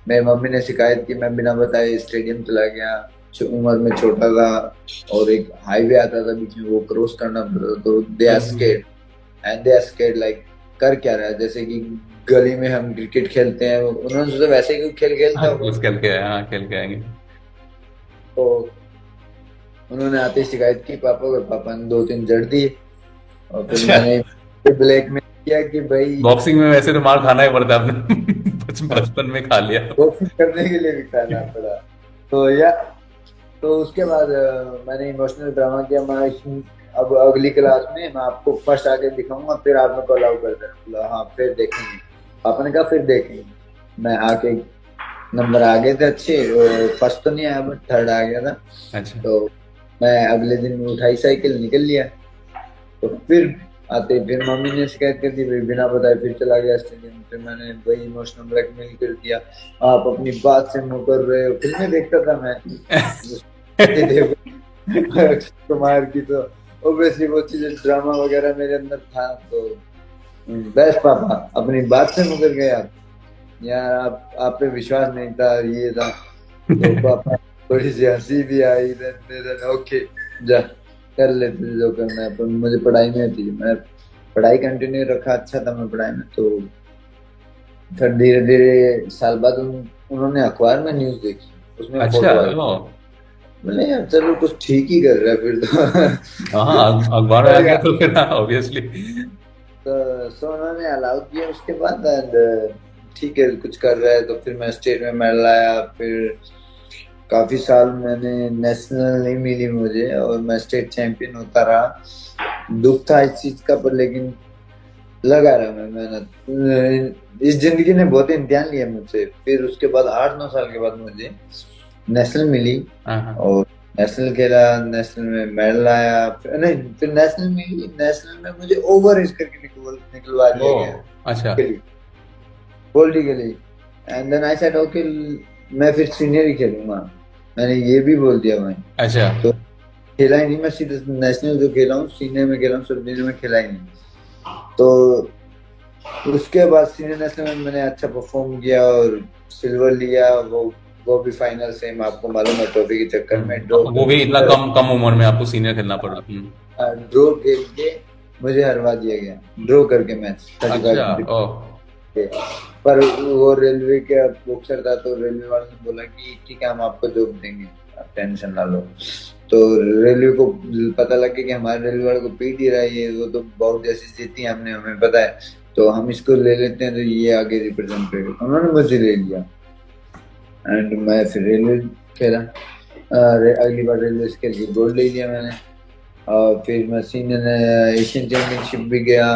मेरी मम्मी ने शिकायत की, मैं बिना बताए स्टेडियम चला गया, उम्र में छोटा था, और एक हाईवे आता था बीच में, वो क्रॉस करना पड़ता था, तो they are hmm. Scared, and they are scared like कर क्या रहा है, जैसे कि गली में हम क्रिकेट खेलते हैं, उन्होंने सोचा वैसे ही कोई खेल खेलता हाँ, होगा। कुछ खेल के, हाँ खेल के आएंगे। तो उन्होंने आते ही शिकायत की पापा को, पापा ने दो तीन जड़ दिए, और फिर अच्छा। मैंने ब्लैकमेल किया कि भाई बॉक्सिंग में वैसे तो मार खाना ही पड़ता है आपने। बचपन में खा लिया। बॉक्सिंग करने के लिए भी खाना पड़ा। तो या तो उसके बाद मैंने इमोशनल ड्रामा किया, अब अगली क्लास में मैं आपको फर्स्ट आके दिखाऊंगा, फिर आप मेरे को अलाउ कर देना। बोला हाँ फिर देखेंगे। पापा ने कहा फिर देखेंगे। मैं आके, नंबर आ गए थे अच्छे, फर्स्ट तो नहीं आया बट थर्ड आ गया था। अच्छा। तो मैं अगले दिन उठाई साइकिल निकल लिया। तो फिर आते ही फिर मम्मी ने शिकायत कर दी, फिर बिना बताए फिर चला गया स्टेडियम। फिर मैंने वही इमोशनल ब्लैकमेल कर दिया, आप अपनी बात से मुकर रहे हो। फिल्में देखता था मैं, अक्षय कुमार की, तो ऑब्वियसली वो चीजें ड्रामा वगैरह मेरे अंदर था। तो बेस्ट पापा, अपनी बात से मुकर गए आप, यार आप पे विश्वास नहीं था, ये था। तो पापा थोड़ी सी हंसी भी आई, देन ओके जा कर ले तुझे जो करना है। पर मुझे पढ़ाई में थी, मैं पढ़ाई कंटिन्यू रखा, अच्छा था मैं पढ़ाई में। तो फिर धीरे धीरे साल बाद उन्होंने अखबार में न्यूज देखी, उसमें अच्छा। फोटो आई। ओ। बोले यार चलो कुछ ठीक ही कर रहा है फिर तो। हाँ, अखबार में आ गया बढ़िया। तो फिर ऑब्वियसली। तो सो उन्होंने अलाउ किया उसके बाद, एंड ठीक है कुछ कर रहा है। तो फिर मैं स्टेट में मेडल आया, फिर काफी साल मैंने नेशनल नहीं मिली मुझे, और मैं स्टेट चैंपियन होता रहा। दुख था इस चीज का, पर लेकिन लगा रहा मैं मेहनत। इस जिंदगी ने बहुत इम्तिहान लिया मुझसे। फिर उसके बाद 8-9 साल के बाद मुझे नेशनल मिली, हाँ हाँ। और नेशनल खेला, नेशनल में मेडल आया। नहीं, फिर नेशनल मिली, नेशनल में मुझे ओवर एज करके निकलवा ओ। दिया गया अच्छा। Politically. And then I said okay, मैं फिर सीनियर ही खेलूंगा। मैंने ये भी बोल दिया भाई। अच्छा। तो खेला ही नहीं मैं, सीधे नेशनल जो खेला हूँ सीनियर में खेला हूँ, सब जूनियर में खेला ही नहीं। तो उसके बाद सीनियर नेशनल में मैंने अच्छा परफॉर्म किया और सिल्वर लिया। वो भी फाइनल से, आपको मालूम है, ट्रॉफी के चक्कर में ड्रॉ वो भी इतना कम कम उम्र में आपको सीनियर खेलना पड़ा। ड्रॉ खेल के मुझे हरवा दिया गया, ड्रॉ करके मैच अच्छा। 35 ओ। के। पर वो रेलवे का बॉक्सर था, तो रेलवे वाले ने बोला कि ठीक है हम आपको जॉब देंगे, आप टेंशन ना लो। तो रेलवे को पता लग गया कि हमारे रेलवे वाले को पीट ही रहा है ये, वो तो बहुत जैसी जीती हमने, हमें पता है, तो हम इसको ले लेते हैं, तो ये आगे रिप्रेजेंट करेगा। उन्होंने मुझे ले लिया, एंड मैं फिर रेलवे खेला। अगली बार रेलवे से खेल के गोल्ड ले लिया मैंने। और फिर मैं सीनियर एशियन चैंपियनशिप भी गया।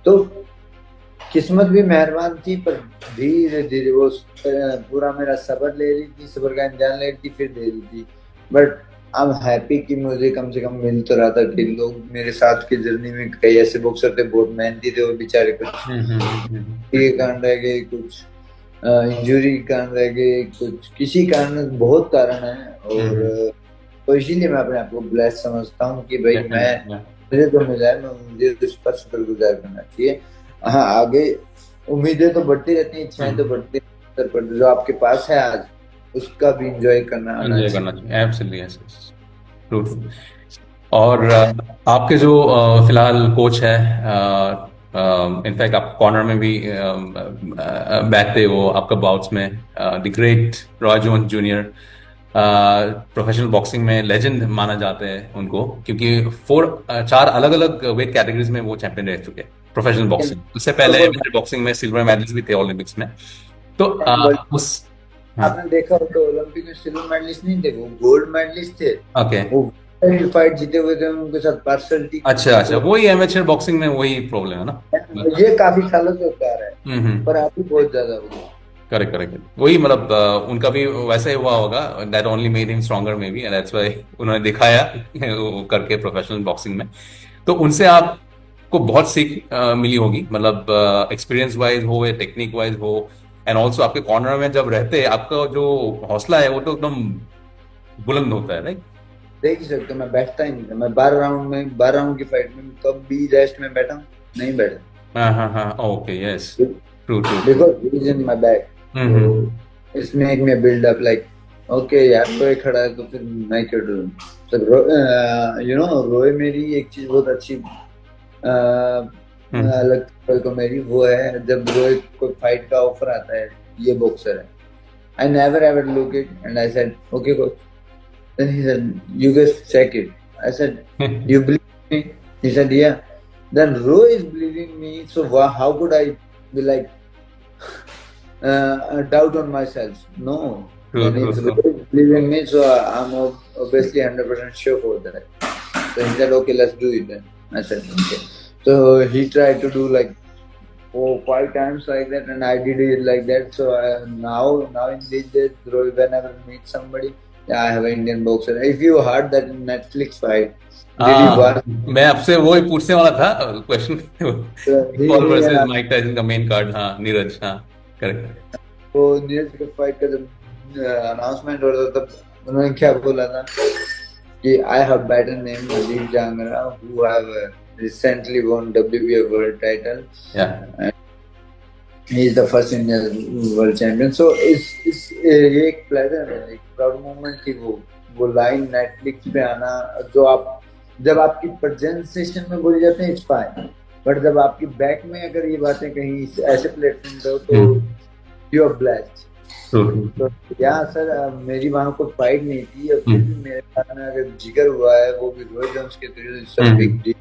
तो किस्मत भी मेहरबान थी, पर धीरे धीरे वो पूरा मेरा सब्र ले रही थी, सब्र का इम्तिहान ले रही थी, फिर दे रही थी। बट आई एम हैप्पी कि मुझे कम से कम मिल तो रहा था, कि लोग मेरे साथ की जर्नी में कई ऐसे बॉक्सर थे बहुत मेहनती थे, वो बेचारे कुछ के कारण रह गए, कुछ इंजरी के कारण रह गए, कुछ किसी कारण, बहुत कारण है। और तो इसीलिए मैं अपने आप को ब्लेस समझता हूँ कि भाई मैं, डेफिनेटली। मुझे तो मिला है, मैं मुझे तो उसका शुक्रगुजार करना चाहिए। हाँ आगे उम्मीदें तो बढ़ती रहती हैं, इच्छाएं तो बढ़ती रहती हैं, पर जो आपके पास है आज उसका भी इंजॉय करना आना एंजॉय करना चाहिए। चाहिए, एब्सोल्युटली, यस, ट्रू। और आपके जो फिलहाल कोच है, इनफैक्ट आप कॉर्नर में भी बैठते हो आपका बाउट्स में, the great Roy Jones junior, professional boxing में लेजेंड माना जाते हैं उनको, क्योंकि चार अलग अलग वेट कैटेगरीज में वो चैंपियन रह चुके हैं प्रोफेशनल लेकिन बॉक्सिंग। उससे पहले एमेचर बॉक्सिंग में सिल्वर मेडल्स भी थे ओलंपिक्स में। तो वर्ल्ड उस, हाँ, आपने देखा हो तो ओलंपिक में सिल्वर मेडलिस्ट नहीं थे, वो गोल्ड मेडलिस्ट थे। ओके, वो फाइट जीते हुए थे, उनके साथ पार्शलिटी अच्छा अच्छा, वही एमेचर बॉक्सिंग में वही प्रॉब्लम है ना। ये काफी सालों से होता आ रहा है, हम्म। पर अभी बहुत ज्यादा हो गया। करेक्ट करेक्ट, वही मतलब उनका भी वैसे ही हुआ होगा, that only made him stronger may be, and that's why उन्होंने दिखाया वो करके प्रोफेशनल बॉक्सिंग में। तो उनसे आपको बहुत सीख मिली होगी, मतलब एक्सपीरियंस वाइज हो या टेक्निक वाइज हो, एंड ऑल्सो आपके कॉर्नर में जब रहते हैं आपका जो हौसला है वो तो एकदम बुलंद होता है, राइट? देख ही सकते हो, मैं बैठता ही नहीं था। मैं 12 राउंड की फाइट में कभी रेस्ट में बैठा हूँ? नहीं बैठा। हाँ हाँ हाँ, okay, yes, true true true. Because is in my back. Hmm. तो it's make me build up like okay यार, कोई खड़ा है तो फिर मैं क्यों डरूं। तो यू नो रोए मेरी एक चीज बहुत अच्छी अलग रोए को मेरी वो है, जब रोए को फाइट का ऑफर आता है, ये बॉक्सर है, I never ever look it and I said okay coach. Then he said, "You guys check it." I said, "Do you believe me?" He said, "Yeah." Then Roy is believing me, so how could I be like doubt on myself? No. True Then true if true. Roy is believing me, so I'm obviously 100% sure for that. So he said, "Okay, let's do it." Then I said, "Okay." So he tried to do like 4 5 times like that, and I did it like that. So now in these days, Roy, whenever I meet somebody. Yeah, I have an Indian boxer. If you heard that Netflix fight, did you watch? मैं आपसे वो ही पूछने वाला था question, Paul Really, versus Mike Tyson का मेन कार्ड, हाँ, नीरज, हाँ, करेक्ट। वो नीरज के फाइट का जब अनाउंसमेंट हो रहा था, तब उन्होंने क्या बोला था कि I have better name Nadeem Jangra, who have recently won WBA world title. या He is the first Indian world champion. So ये एक प्लेजर है, एक प्राउड मोमेंट थी वो लाइन नेटफ्लिक्स पे आना। जो आप जब आपकी प्रेजेंटेशन में बोली जाते हैं इट्स फाइन, बट जब आपकी बैक में अगर ये बातें कहीं ऐसे प्लेटफॉर्म पे हो तो यू आर ब्लेस्ड। तो यहाँ सर मेरी वहां कोई फाइट नहीं थी, और फिर भी मेरे साथ में अगर जिगर हुआ है वो भी रॉय जोन्स के through, big deal.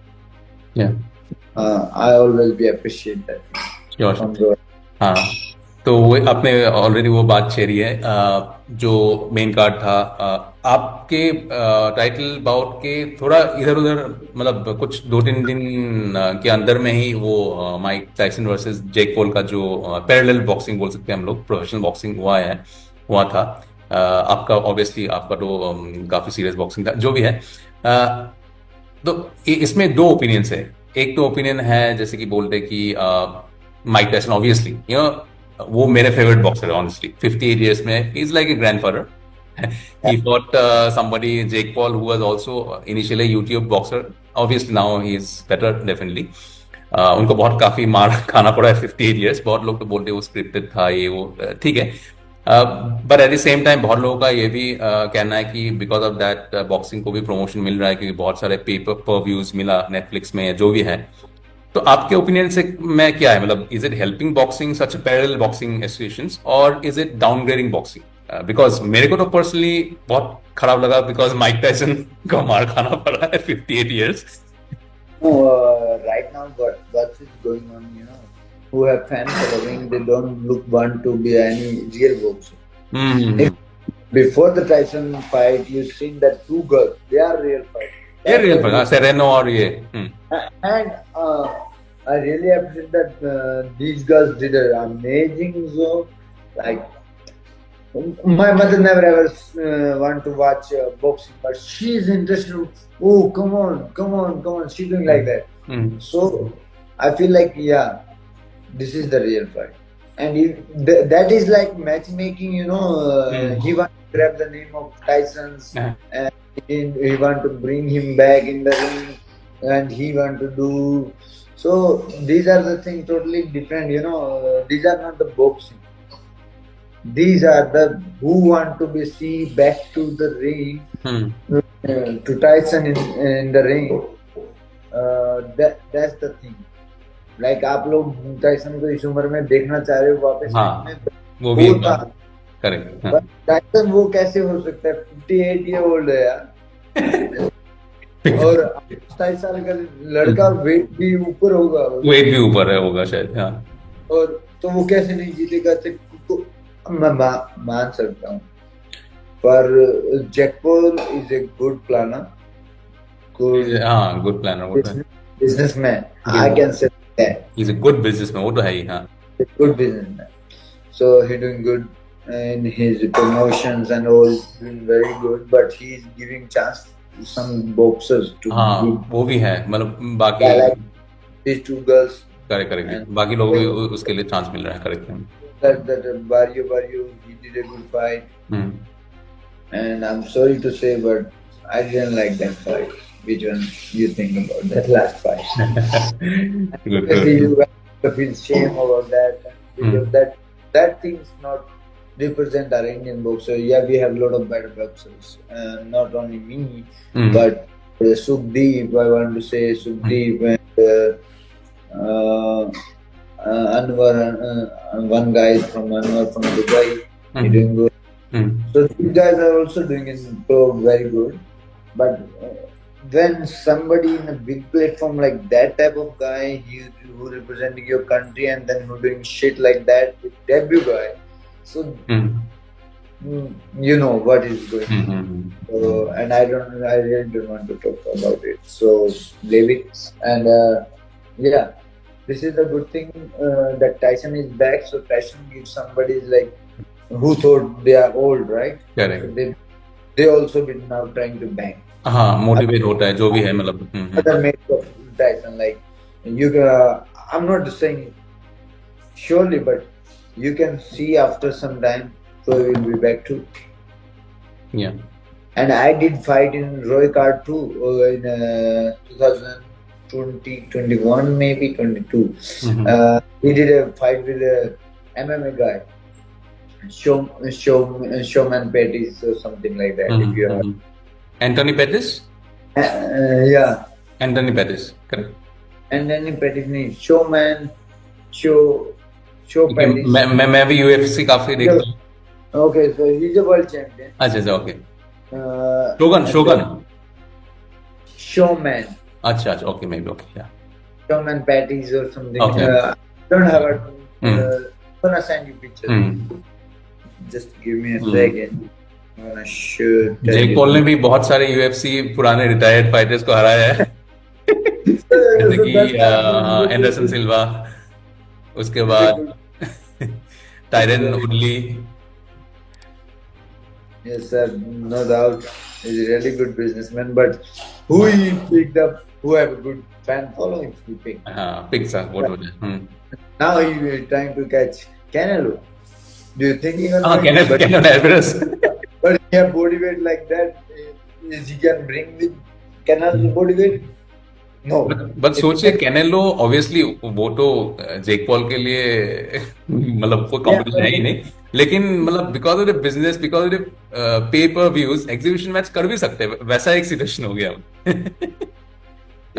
I always be appreciate that. हाँ, तो वो आपने ऑलरेडी वो बात छेड़ी है, जो मेन कार्ड था, आपके टाइटल बाउट के थोड़ा इधर उधर, मतलब कुछ 2 3 दिन के अंदर में ही वो Mike Tyson versus Jake Paul का जो पैरेलल बॉक्सिंग बोल सकते हैं हम लोग, प्रोफेशनल बॉक्सिंग हुआ था। आपका ऑब्वियसली आपका तो काफी सीरियस बॉक्सिंग था, जो भी है। तो इसमें दो ओपिनियंस है। एक तो ओपिनियन है जैसे कि बोलते कि माइक टायसन ऑब्वियसली वो मेरे फेवरेट बॉक्सर है ऑनेस्टली, 58 years में he is like a grandfather. he fought somebody, Jake Paul, who was also initially a YouTube boxer. Obviously now he is better, definitely. उनको बहुत काफी मार खाना पड़ा है 58 years। बहुत लोग तो बोलते हैं वो स्क्रिप्टेड था, ये वो, ठीक है। But at the same time बहुत लोगों का ये भी कहना है कि बिकॉज ऑफ दैट बॉक्सिंग को भी प्रमोशन मिल रहा है, क्योंकि बहुत सारे पेपर पर व्यूज मिला नेटफ्लिक्स में, जो भी है। तो आपके ओपिनियन से मैं क्या है, मतलब is it helping boxing such parallel boxing associations, और is it downgrading boxing? Because मेरे को तो पर्सनली बहुत खराब लगा, बिकॉज माइक टायसन को मार खाना पड़ा है 58 years। Right now what is going on, who have fan following, they don't want to be any real boxer. Before the Tyson fight, you've seen that two girls, they are real fighters. ये रियल पर सेरेनो और ये And I really appreciate that these girls did an amazing job. Like my mother never ever want to watch boxing, but she's interested. Oh, come on! She's doing like that. So I feel like this is the real fight, and that is like matchmaking. He want to grab the name of Tyson's, and he want to bring him back in the ring, and he want to do So these are the things totally different, you know. These are not the boxing. These are the who want to be see back to the ring, to Tyson in the ring. That's the thing. Like आप लोग टाइसन को इस उम्र में देखना चाह रहे हो वापस हाँ में, वो भी वो एक था। बात करेक्ट। बट टाइसन वो कैसे हो सकता है? 58 ईयर ओल्ड है यार, और 27 साल का लड़का, वेट भी ऊपर होगा, वेट भी ऊपर है होगा शायद, हाँ। और तो वो कैसे नहीं जीतेगा? तो मैं मान सकता हूँ, पर Jake Paul is a good planner, हाँ गुड प्लानर, वो तो है। businessman. I can say that. He's a good businessman, वो तो है ही, हाँ। He's a good businessman. So he's doing good in his promotions and all, doing very good. But he's giving chance to some boxers to. हाँ वो भी है, मतलब बाकी like these two girls. Correct, बाकी लोगों को भी उसके लिए चांस मिल रहा है, correct. That Barrio, he did a good fight. And I'm sorry to say, but I didn't like that fight. Which one you think about that last fight? You feel shame about that. Because that thing's not represent our Indian boxer. Yeah, we have a lot of better boxers. Not only me, but Sukhdeep. I want to say Sukhdeep and Anwar. One guy from Anwar from Dubai. He's doing good. So these guys are also doing it very good. But when somebody in a big platform like that type of guy, who representing your country, and then who doing shit like that with debut guy, so you know what is going on. So, and I really don't want to talk about it. So leave it. And yeah, this is a good thing that Tyson is back. So Tyson gives somebody like who thought they are old, right? Correct. So they also been now trying to bang. हाँ मोटिवेट होता है जो भी है, मतलब Other mates of Tyson, like you, I'm not saying surely, but you can see after some time, so he will be back too. Yeah. And I did fight in Roy Card too in 2020, 21, maybe 22. He did a fight with a MMA guy, Showman Pettis or something like that. If you have. Anthony Pettis? Yeah. Anthony Pettis, correct. Anthony Pettis नहीं, Showman, Show Pettis. मैं भी UFC काफी देखता हूँ. Okay, so he's a world champion. अच्छा, okay. Shogun. Showman. अच्छा, okay, maybe, okay, yeah. Showman Pettis or something. Okay. Don't have a. Gonna send you pictures. Just give me a second. Jake Paul ने भी बहुत सारे UFC पुराने रिटायर्ड फाइटर्स को हराया है, जैसे कि एंडरसन सिल्वा, उसके बाद tyrant वुडली. Yes sir, no doubt. He's a really good businessman, but who he picked up, who have a good fan following, he picked. Picks up what was it? Now he is trying to catch Canelo. Do you think he gonna? Canelo Alvarez. But he have body weight like that, he can bring the Canelo body weight? No. But सोचिए कैनेलो ऑब्वियसली वो तो जेक पॉल के लिए मतलब कोई कॉम्पिटिशन है ही नहीं, लेकिन मतलब because of the business, because of the pay पर व्यूज एग्जीबिशन मैच कर भी सकते हैं, वैसा एक सिचुएशन हो गया.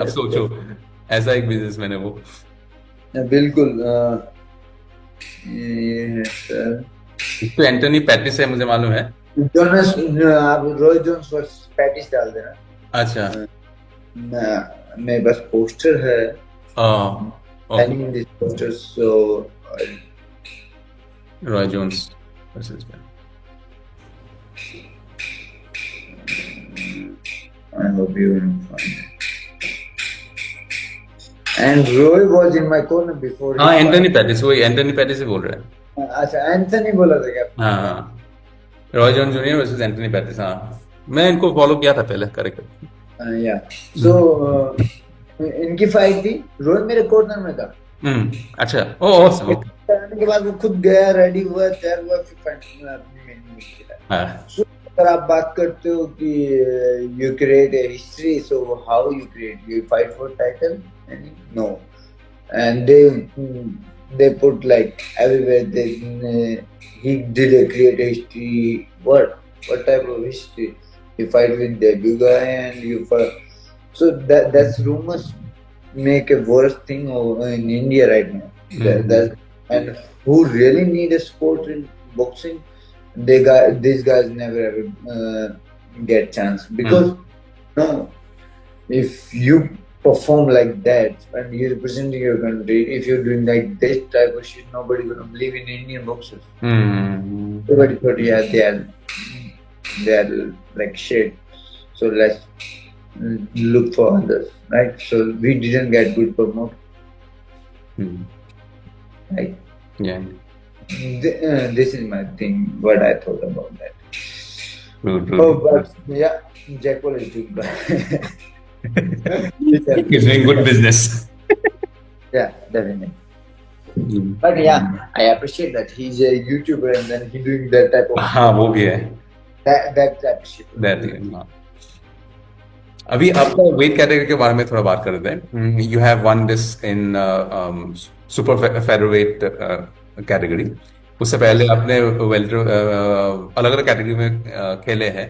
अब सोचो ऐसा एक बिजनेसमैन है वो. बिल्कुल. तो एंटनी पैटिस है, मुझे मालूम है. जोनस, आप रॉय जोन्स वर्सेस पैटिस डाल देना. अच्छा, मेरे पास पोस्टर है. okay. This poster, so Roy Jones versus I hope you will find it. And Roy was in my corner before. हाँ, एंटनी पैटिस, वही एंटनी पैटिस ही बोल रहे हैं. अच्छा, एंथनी बोला था क्या? हाँ, Roy John junior versus Antony patties. हाँ, मैं इनको फॉलो किया था पहले, करेक्ट. या सो इनकी फाइट थी, रोज मेरे कॉर्नर में था. अच्छा, ऑसम. करने के बाद वो खुद गया, रेडी हुआ, तैयार हुआ, फिर फाइट में अपनी मेन मुश्किल है. अगर आप बात करते हो कि you create a history, so how you create? You fight for title? No, and they put like everywhere. He did a create a history. What type of history? You fight with the big guy and you fight. So that's rumors make a worse thing in India right now. And who really need a sport in boxing? These guys never ever get chance because no, if you perform like that and you're representing your country, if you're doing like this type of shit, nobody gonna believe in Indian boxers. Everybody thought yeah they are like shit. So let's look for others, right? So we didn't get good promote. Right? Yeah. This is my thing. What I thought about that. True. Oh, but yeah, Jack Paul is doing bad. He's doing good business. Yeah, definitely. But yeah, I appreciate that he's a YouTuber and then he doing that type of. हाँ वो भी है. That type of shit. That हाँ. अभी आपका वेट कैटेगरी के बारे में थोड़ा बात कर रहे थे. You have won this in super featherweight category. उससे पहले आपने वेल्टर अलग अलग कैटेगरी में खेले हैं.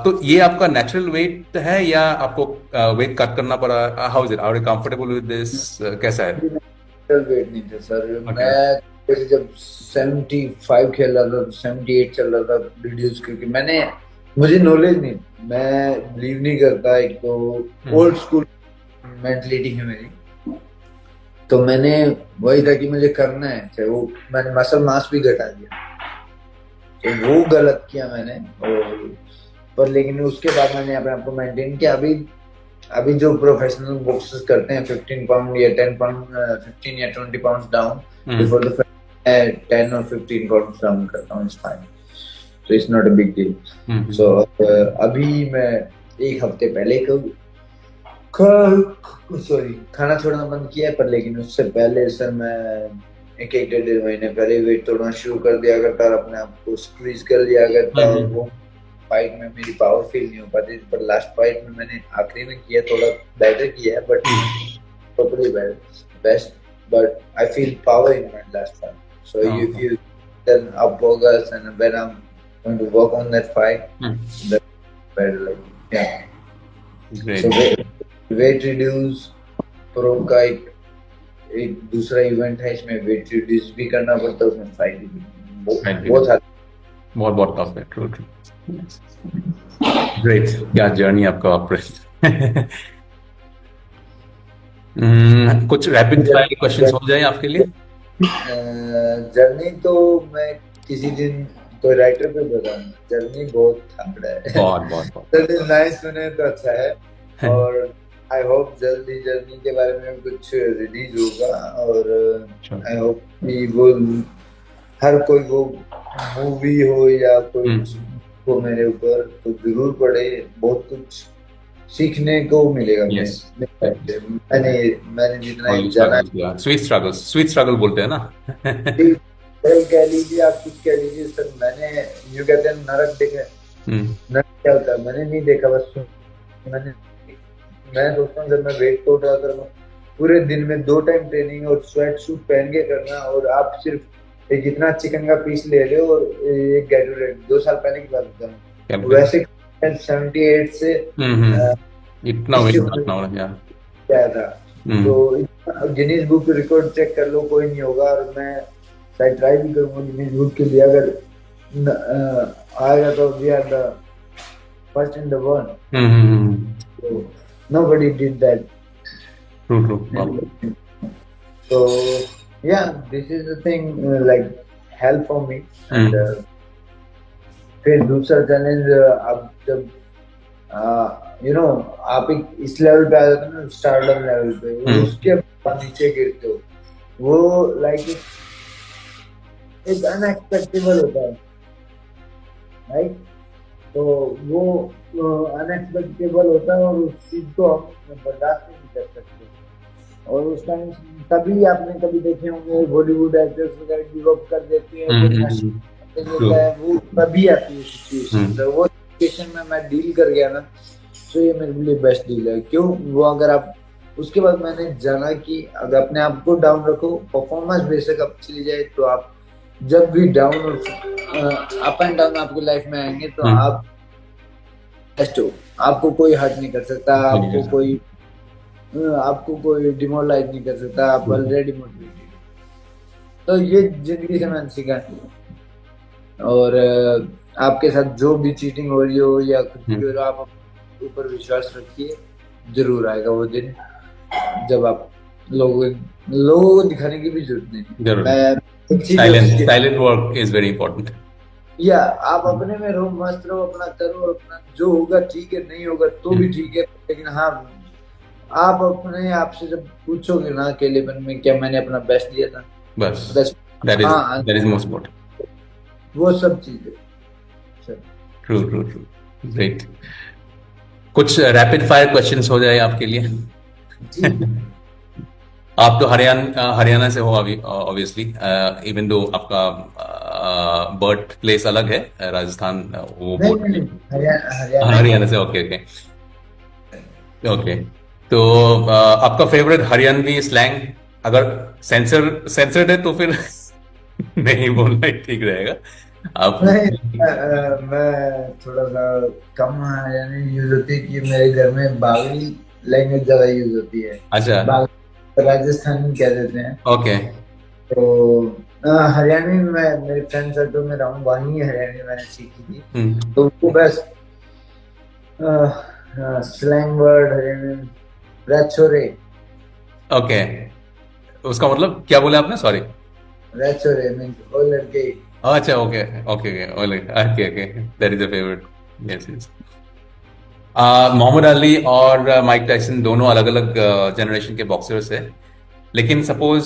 तो ये आपका नेचुरल वेट है या आपको वेट कट करना पड़ा? How is it? Are you comfortable with this? कैसा है? नेचुरल वेट नहीं था सर. मैं जब 75 खेल रहा था, 78 चल रहा था रिड्यूस, क्योंकि मुझे नॉलेज नहीं, मैं बिलीव नहीं करता. एक तो ओल्ड स्कूल मेंटलिटी है मेरी, तो मैंने वही था कि मुझे करना है, चाहे वो मैंने मसल मास भी घटा दिया, तो वो गलत किया मैंने. और पर लेकिन उसके बाद मैंने अपने आप को मेंटेन किया. अभी जो प्रोफेशनल बॉक्सर्स करते हैं 15 पाउंड या 10 पाउंड 15 या 20 पाउंड डाउन बिफोर द 10 और 15 पाउंड डाउन करता हूँ. It's fine, so it's not a big deal. So अभी मैं एक हफ्ते पहले खाना छोड़ना बंद किया है, पर लेकिन उससे पहले सर मैं एक 1.5 महीने पहले वेट तोड़ना शुरू कर दिया करता और अपने आप को स्क्वीज कर लिया करता. और वो फाइट में मेरी पावर फील नहीं हो पाती, पर लास्ट फाइट में मैंने आखिरी में किया, थोड़ा बेटर किया है, but properly best, but I feel power in my last fight. So if you then up focus and when I'm going to work on that fight, that's better. Like Great. So weight reduce pro का एक दूसरा इवेंट है, इसमें वेट रिड्यूस भी करना पड़ता है, उसमें फाइट भी बहुत टफ है. ट्रू. ग्रेट. क्या जर्नी आपका ऑपरेशन. कुछ रैपिड फायर क्वेश्चंस हो जाए आपके लिए? जर्नी तो मैं किसी दिन कोई राइटर पे बताऊंगा. जर्नी बहुत थाकड़ा है. बहुत नाइस सुने तो अच्छा है. और आई होप जल्दी जर्नी के बारे में कुछ रिलीज होगा. और आई होप कि वो हर कोई वो मूवी हो या कोई को मेरे ऊपर तो जरूर पड़े. बहुत कुछ सीखने को मिलेगा. मैंने जितना जाना, स्वीट स्ट्रगल बोलते हैं ना. कह लीजिए, आप कुछ कह लीजिए सर. मैंने यूं कहते हैं नरक देखा है. नरक क्या होता है मैंने नहीं देखा, बस मैं सोचता हूँ जब मैं वेट तोड़ रहा था पूरे दिन में 2 टाइम ट्रेनिंग और स्वेट सूट पहन के करना, और आप सिर्फ एक इतना चिकन का पीस ले रहे हो और एक गैटोरेड. 2 साल पहले की बात होता है. वैसे 78 से इतना वेट क्या था. तो गिनीज बुक रिकॉर्ड चेक कर लो, कोई नहीं होगा. और मैं शायद ट्राई भी करूंगा गिनीज बुक के लिए. अगर आएगा तो we are the first in the world. Nobody did that. True. So yeah, this is the thing, like help for me. And फिर दूसरा चैलेंज, अब जब आप एक इस लेवल पे आ जाते हो ना, स्टारडम लेवल पे, उसके बाद नीचे गिरते हो, वो लाइक एक अनएक्सपेक्टेबल होता है, राइट? तो वो अनएक्सपेक्टेबल होता है और उस चीज को हम बर्दाश्त नहीं कर सकते. और उस टाइम तभी आपने कभी देखे होंगे बॉलीवुड एक्टर्स वगैरह गिव अप कर देते हैं. वो तभी आती है सिचुएशन. तो वो सिचुएशन में मैं डील कर गया ना, तो ये मेरे लिए बेस्ट डील है. क्यों? वो अगर आप उसके बाद मैंने जाना कि अगर अपने आप को डाउन रखो, परफॉर्मेंस बेशक अब चली जाए, तो आप जब भी डाउन और अप एंड डाउन आपकी लाइफ में आएंगे तो हम्म। आप बेस्ट हो। आपको कोई हर्ट नहीं कर सकता, आपको कोई डिमोरलाइज नहीं कर सकता, आप हम्म। Already motivated. तो ये जिंदगी से मैंने सीखा। और आपके साथ जो भी चीटिंग हो रही हो या कुछ भी हो रहा हो, आप अपने ऊपर विश्वास रखिए, जरूर आएगा वो दिन जब आप लोगों लोगों को दिखाने की भी जरूरत नहीं है। जरूर। मैं एक चीज और साइलेंट सीखी, silent work is very important. या आप अपने में रहो, मस्त रहो, अपना करो, अपना जो होगा ठीक है, नहीं होगा तो भी ठीक है, लेकिन हाँ, आप अपने आप से जब पूछोगे ना अकेलेपन में, क्या मैंने अपना बेस्ट दिया था, बस बस। हाँ, दैट इज मोस्ट इम्पोर्टेंट। वो सब चीजें सब। True true true. ग्रेट। कुछ रैपिड फायर क्वेश्चंस हो जाए आपके लिए। जी। आप तो हरियाणा से हो अभी, ऑब्वियसली, इवन दो आपका बर्थ प्लेस अलग है, राजस्थान, वो नहीं बोर्ड नहीं में। नहीं, हरियाणा ही हरियाणा है। से, ओके ओके। ओके। तो आपका फेवरेट हरियाणवी स्लैंग, अगर सेंसर्ड है तो फिर नहीं बोलना ही ठीक रहेगा आप। नहीं, मैं थोड़ा सा कम हरियाणवी यूज होती है कि मेरे घर में बागड़ी लैंग्वेज ज्यादा यूज होती है। अच्छा। बागड़ी राजस्थानी कह देते हैं। ओके। तो हरियाणवी में मैं मेरे फ्रेंड सर्कल में रहूँ, वहीं हरियाणवी मैंने सीखी थी। हम्म। तो वो बस स्लैंग वर्ड हरियाणवी में, रैचोरे। ओके, उसका मतलब क्या बोले आपने, सॉरी। रैचोरे मीन्स ओ लड़के। अच्छा, okay okay okay okay, that is a favourite. Yes yes. Muhammad Ali और माइक टाइसन दोनों अलग अलग जनरेशन के बॉक्सर्स है, लेकिन सपोज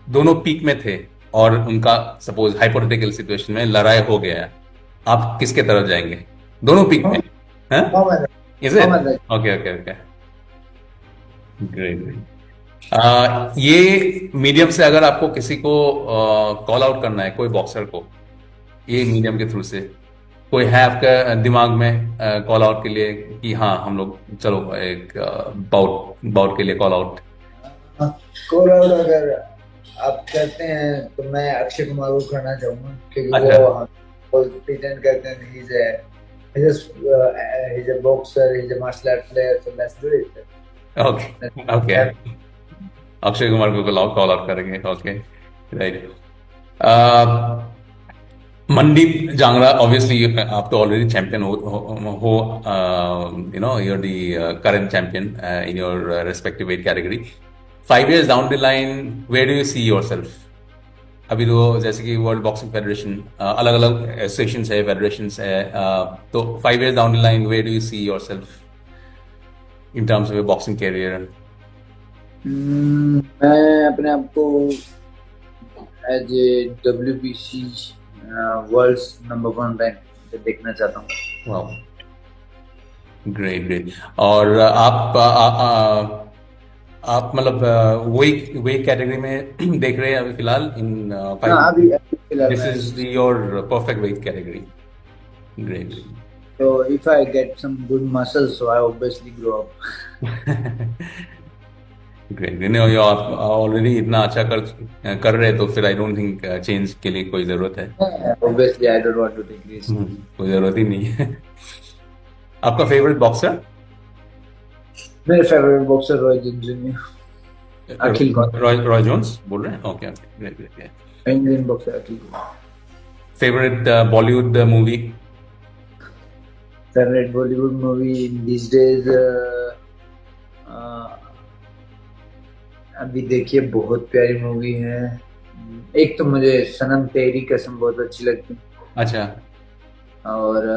दोनों पीक में थे और उनका सपोज हाइपोथेटिकल सिचुएशन में लड़ाई हो गया है, आप किसके तरफ जाएंगे? दोनों पीक में, हैं? Muhammad is it? Muhammad okay okay okay, great great. ये मीडियम से अगर आपको किसी को कॉल आउट करना है, कोई बॉक्सर को, ये मीडियम के थ्रू से कोई है आपका दिमाग में कॉल आउट के लिए कि हाँ हम लोग चलो एक बाउट बाउट के लिए कॉल आउट? कोल आउट अगर आप कहते हैं तो मैं अक्षय कुमार को करना चाहूंगा, क्योंकि अच्छा। वो प्रेजेंट करते हैं he's a boxer, he's a martial art player, so let's do it. Okay okay, Akshay Kumar को कॉल आउट करेंगे, okay right. Mandeep Jangra, obviously आप तो ऑलरेडी चैंपियन हो, you know you are the current champion in your respective weight category. 5 years down the line, where do you see yourself? अभी तो जैसे कि वर्ल्ड बॉक्सिंग फेडरेशन, अलग अलग एसोसिएशन है, फेडरेशन है, तो 5 years down the line, where do you see yourself in terms of boxing career? मैं अपने आप को as a WBC world number 1 rank पे देखना चाहता हूँ। वाह, ग्रेट ग्रेट। और आप मतलब वही वही कैटेगरी में देख रहे हैं अभी फिलहाल इन हाँ, 5? अभी फिलहाल दिस मैं, is your perfect weight category? Great. तो if I get some good muscles, so I obviously grow up. Great. नहीं, आप ऑलरेडी इतना अच्छा कर रहे हैं, तो फिर आई डोंट थिंक चेंज के लिए कोई जरूरत है। Obviously, I don't want to take risk. कोई जरूरत ही नहीं है। आपका फेवरेट बॉक्सर? मेरे favourite boxer Roy Jones junior, Akhil Kaur. Roy Jones बोल रहे हैं, okay okay, great great. Indian boxer Akhil Kaur. Favourite Bollywood movie? Favourite Bollywood movie in this days, अभी देखिए बहुत प्यारी मूवी है। एक तो मुझे सनम तेरी कसम बहुत अच्छी लगती है। अच्छा। और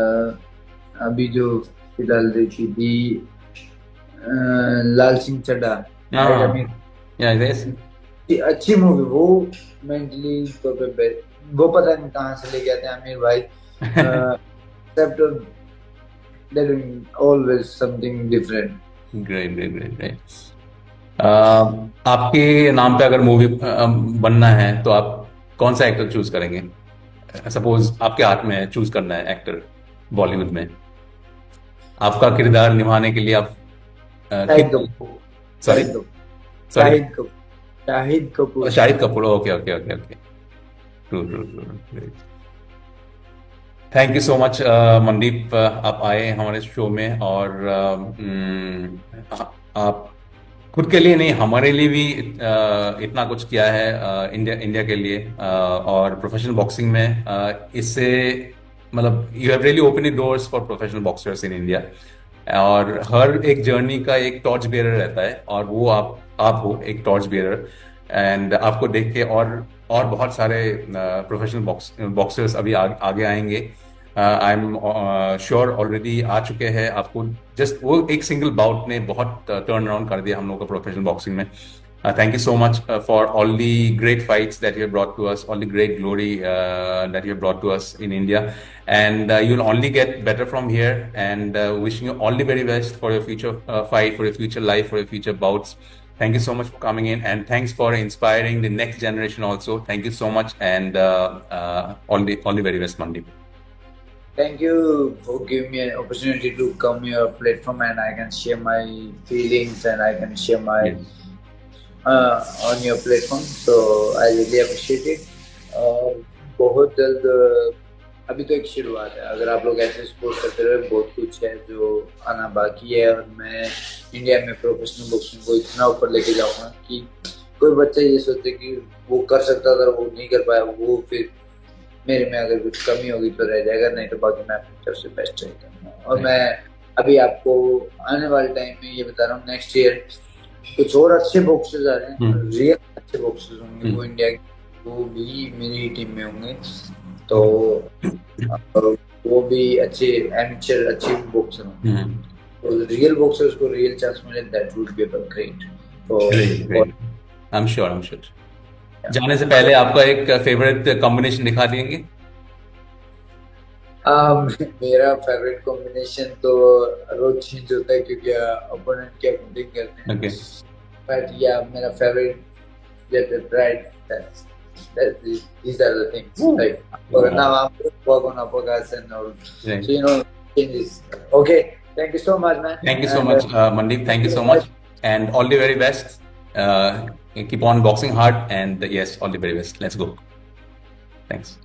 अभी जो फिलहाल देखी थी, लाल सिंह चड्ढा, अच्छी मूवी वो। मेंटली तो वो पता नहीं कहाँ से लेके आते हैं आमिर भाई। Always something different. Great great great great. आपके नाम पे अगर मूवी बनना है तो आप कौन सा एक्टर चूज करेंगे? सपोज आपके हाथ में चूज करना है एक्टर बॉलीवुड में, आपका किरदार निभाने के लिए आप Shahid Kapoor. Sorry, Shahid Kapoor, sorry. Shahid Kapoor, Shahid Oh, Kapoor. Shahid Kapoor. Okay, okay, okay, okay. True, true, true. Great. Thank you so much Mandeep, आप आए हमारे शो में और आप खुद के लिए नहीं हमारे लिए भी इतना कुछ किया है इंडिया इंडिया के लिए, और प्रोफेशनल बॉक्सिंग में इससे मतलब you have really open the doors for professional boxers in India. और हर एक जर्नी का एक टॉर्च बेयरर रहता है और वो आप हो एक टॉर्च बेयरर। एंड आपको देख के और बहुत सारे प्रोफेशनल बॉक्सर्स अभी आगे आएंगे। आई एम श्योर ऑलरेडी आ चुके हैं। आपको जस्ट वो एक सिंगल बाउट ने बहुत टर्न अराउंड कर दिया हम लोग का प्रोफेशनल बॉक्सिंग में। Thank you so much for all the great fights that you have brought to us, all the great glory that you have brought to us in India. And you'll only get better from here. And wishing you all the very best for your future fight, for your future life, for your future bouts. Thank you so much for coming in, and thanks for inspiring the next generation also. Thank you so much, and all the very best, Mandeep. Thank you for giving me an opportunity to come your platform, and I can share my feelings and I can share my Yes. on your platform. So I really appreciate it. और बहुत जल्द अभी तो एक शुरुआत है। अगर आप लोग ऐसे सपोर्ट करते रहे, बहुत कुछ है जो आना बाकी है, और मैं इंडिया में प्रोफेशनल बॉक्सिंग को इतना ऊपर लेके जाऊंगा कि कोई बच्चा ये सोचे कि वो कर सकता था, वो नहीं कर पाया, वो फिर मेरे में अगर कुछ कमी होगी तो रह जाएगा, नहीं तो बाकी मैं अपनी तरफ से बेस्ट ट्राई करूंगा। और मैं अभी आपको आने वाले टाइम में ये बता रहा हूँ, नेक्स्ट ईयर कुछ और अच्छे बॉक्सर्स आ रहे हैं, रियल अच्छे बॉक्सर्स होंगे, वो इंडिया के, वो भी मेरी टीम में होंगे। तो वो भी अच्छे एमेचर अच्छे बॉक्सर होंगे। तो रियल बॉक्सर्स को रियल चांस मिले, that would be great. Great, I am sure. जाने से पहले आपका एक फेवरेट कॉम्बिनेशन दिखा देंगे? मेरा फेवरेट कॉम्बिनेशन तो रोज चेंज होता है क्योंकि ओपोनेंट के अकॉर्डिंग करते हैं। Okay. बट या मेरा favourite right, these are the things. Like, now I'm work on uppercuts and all. Right. So, changes. Okay. Thank you so much, man. Thank you so much, Mandeep. Thank you so much. And all the very best. Keep on boxing hard. And yes, all the very best. Let's go. Thanks.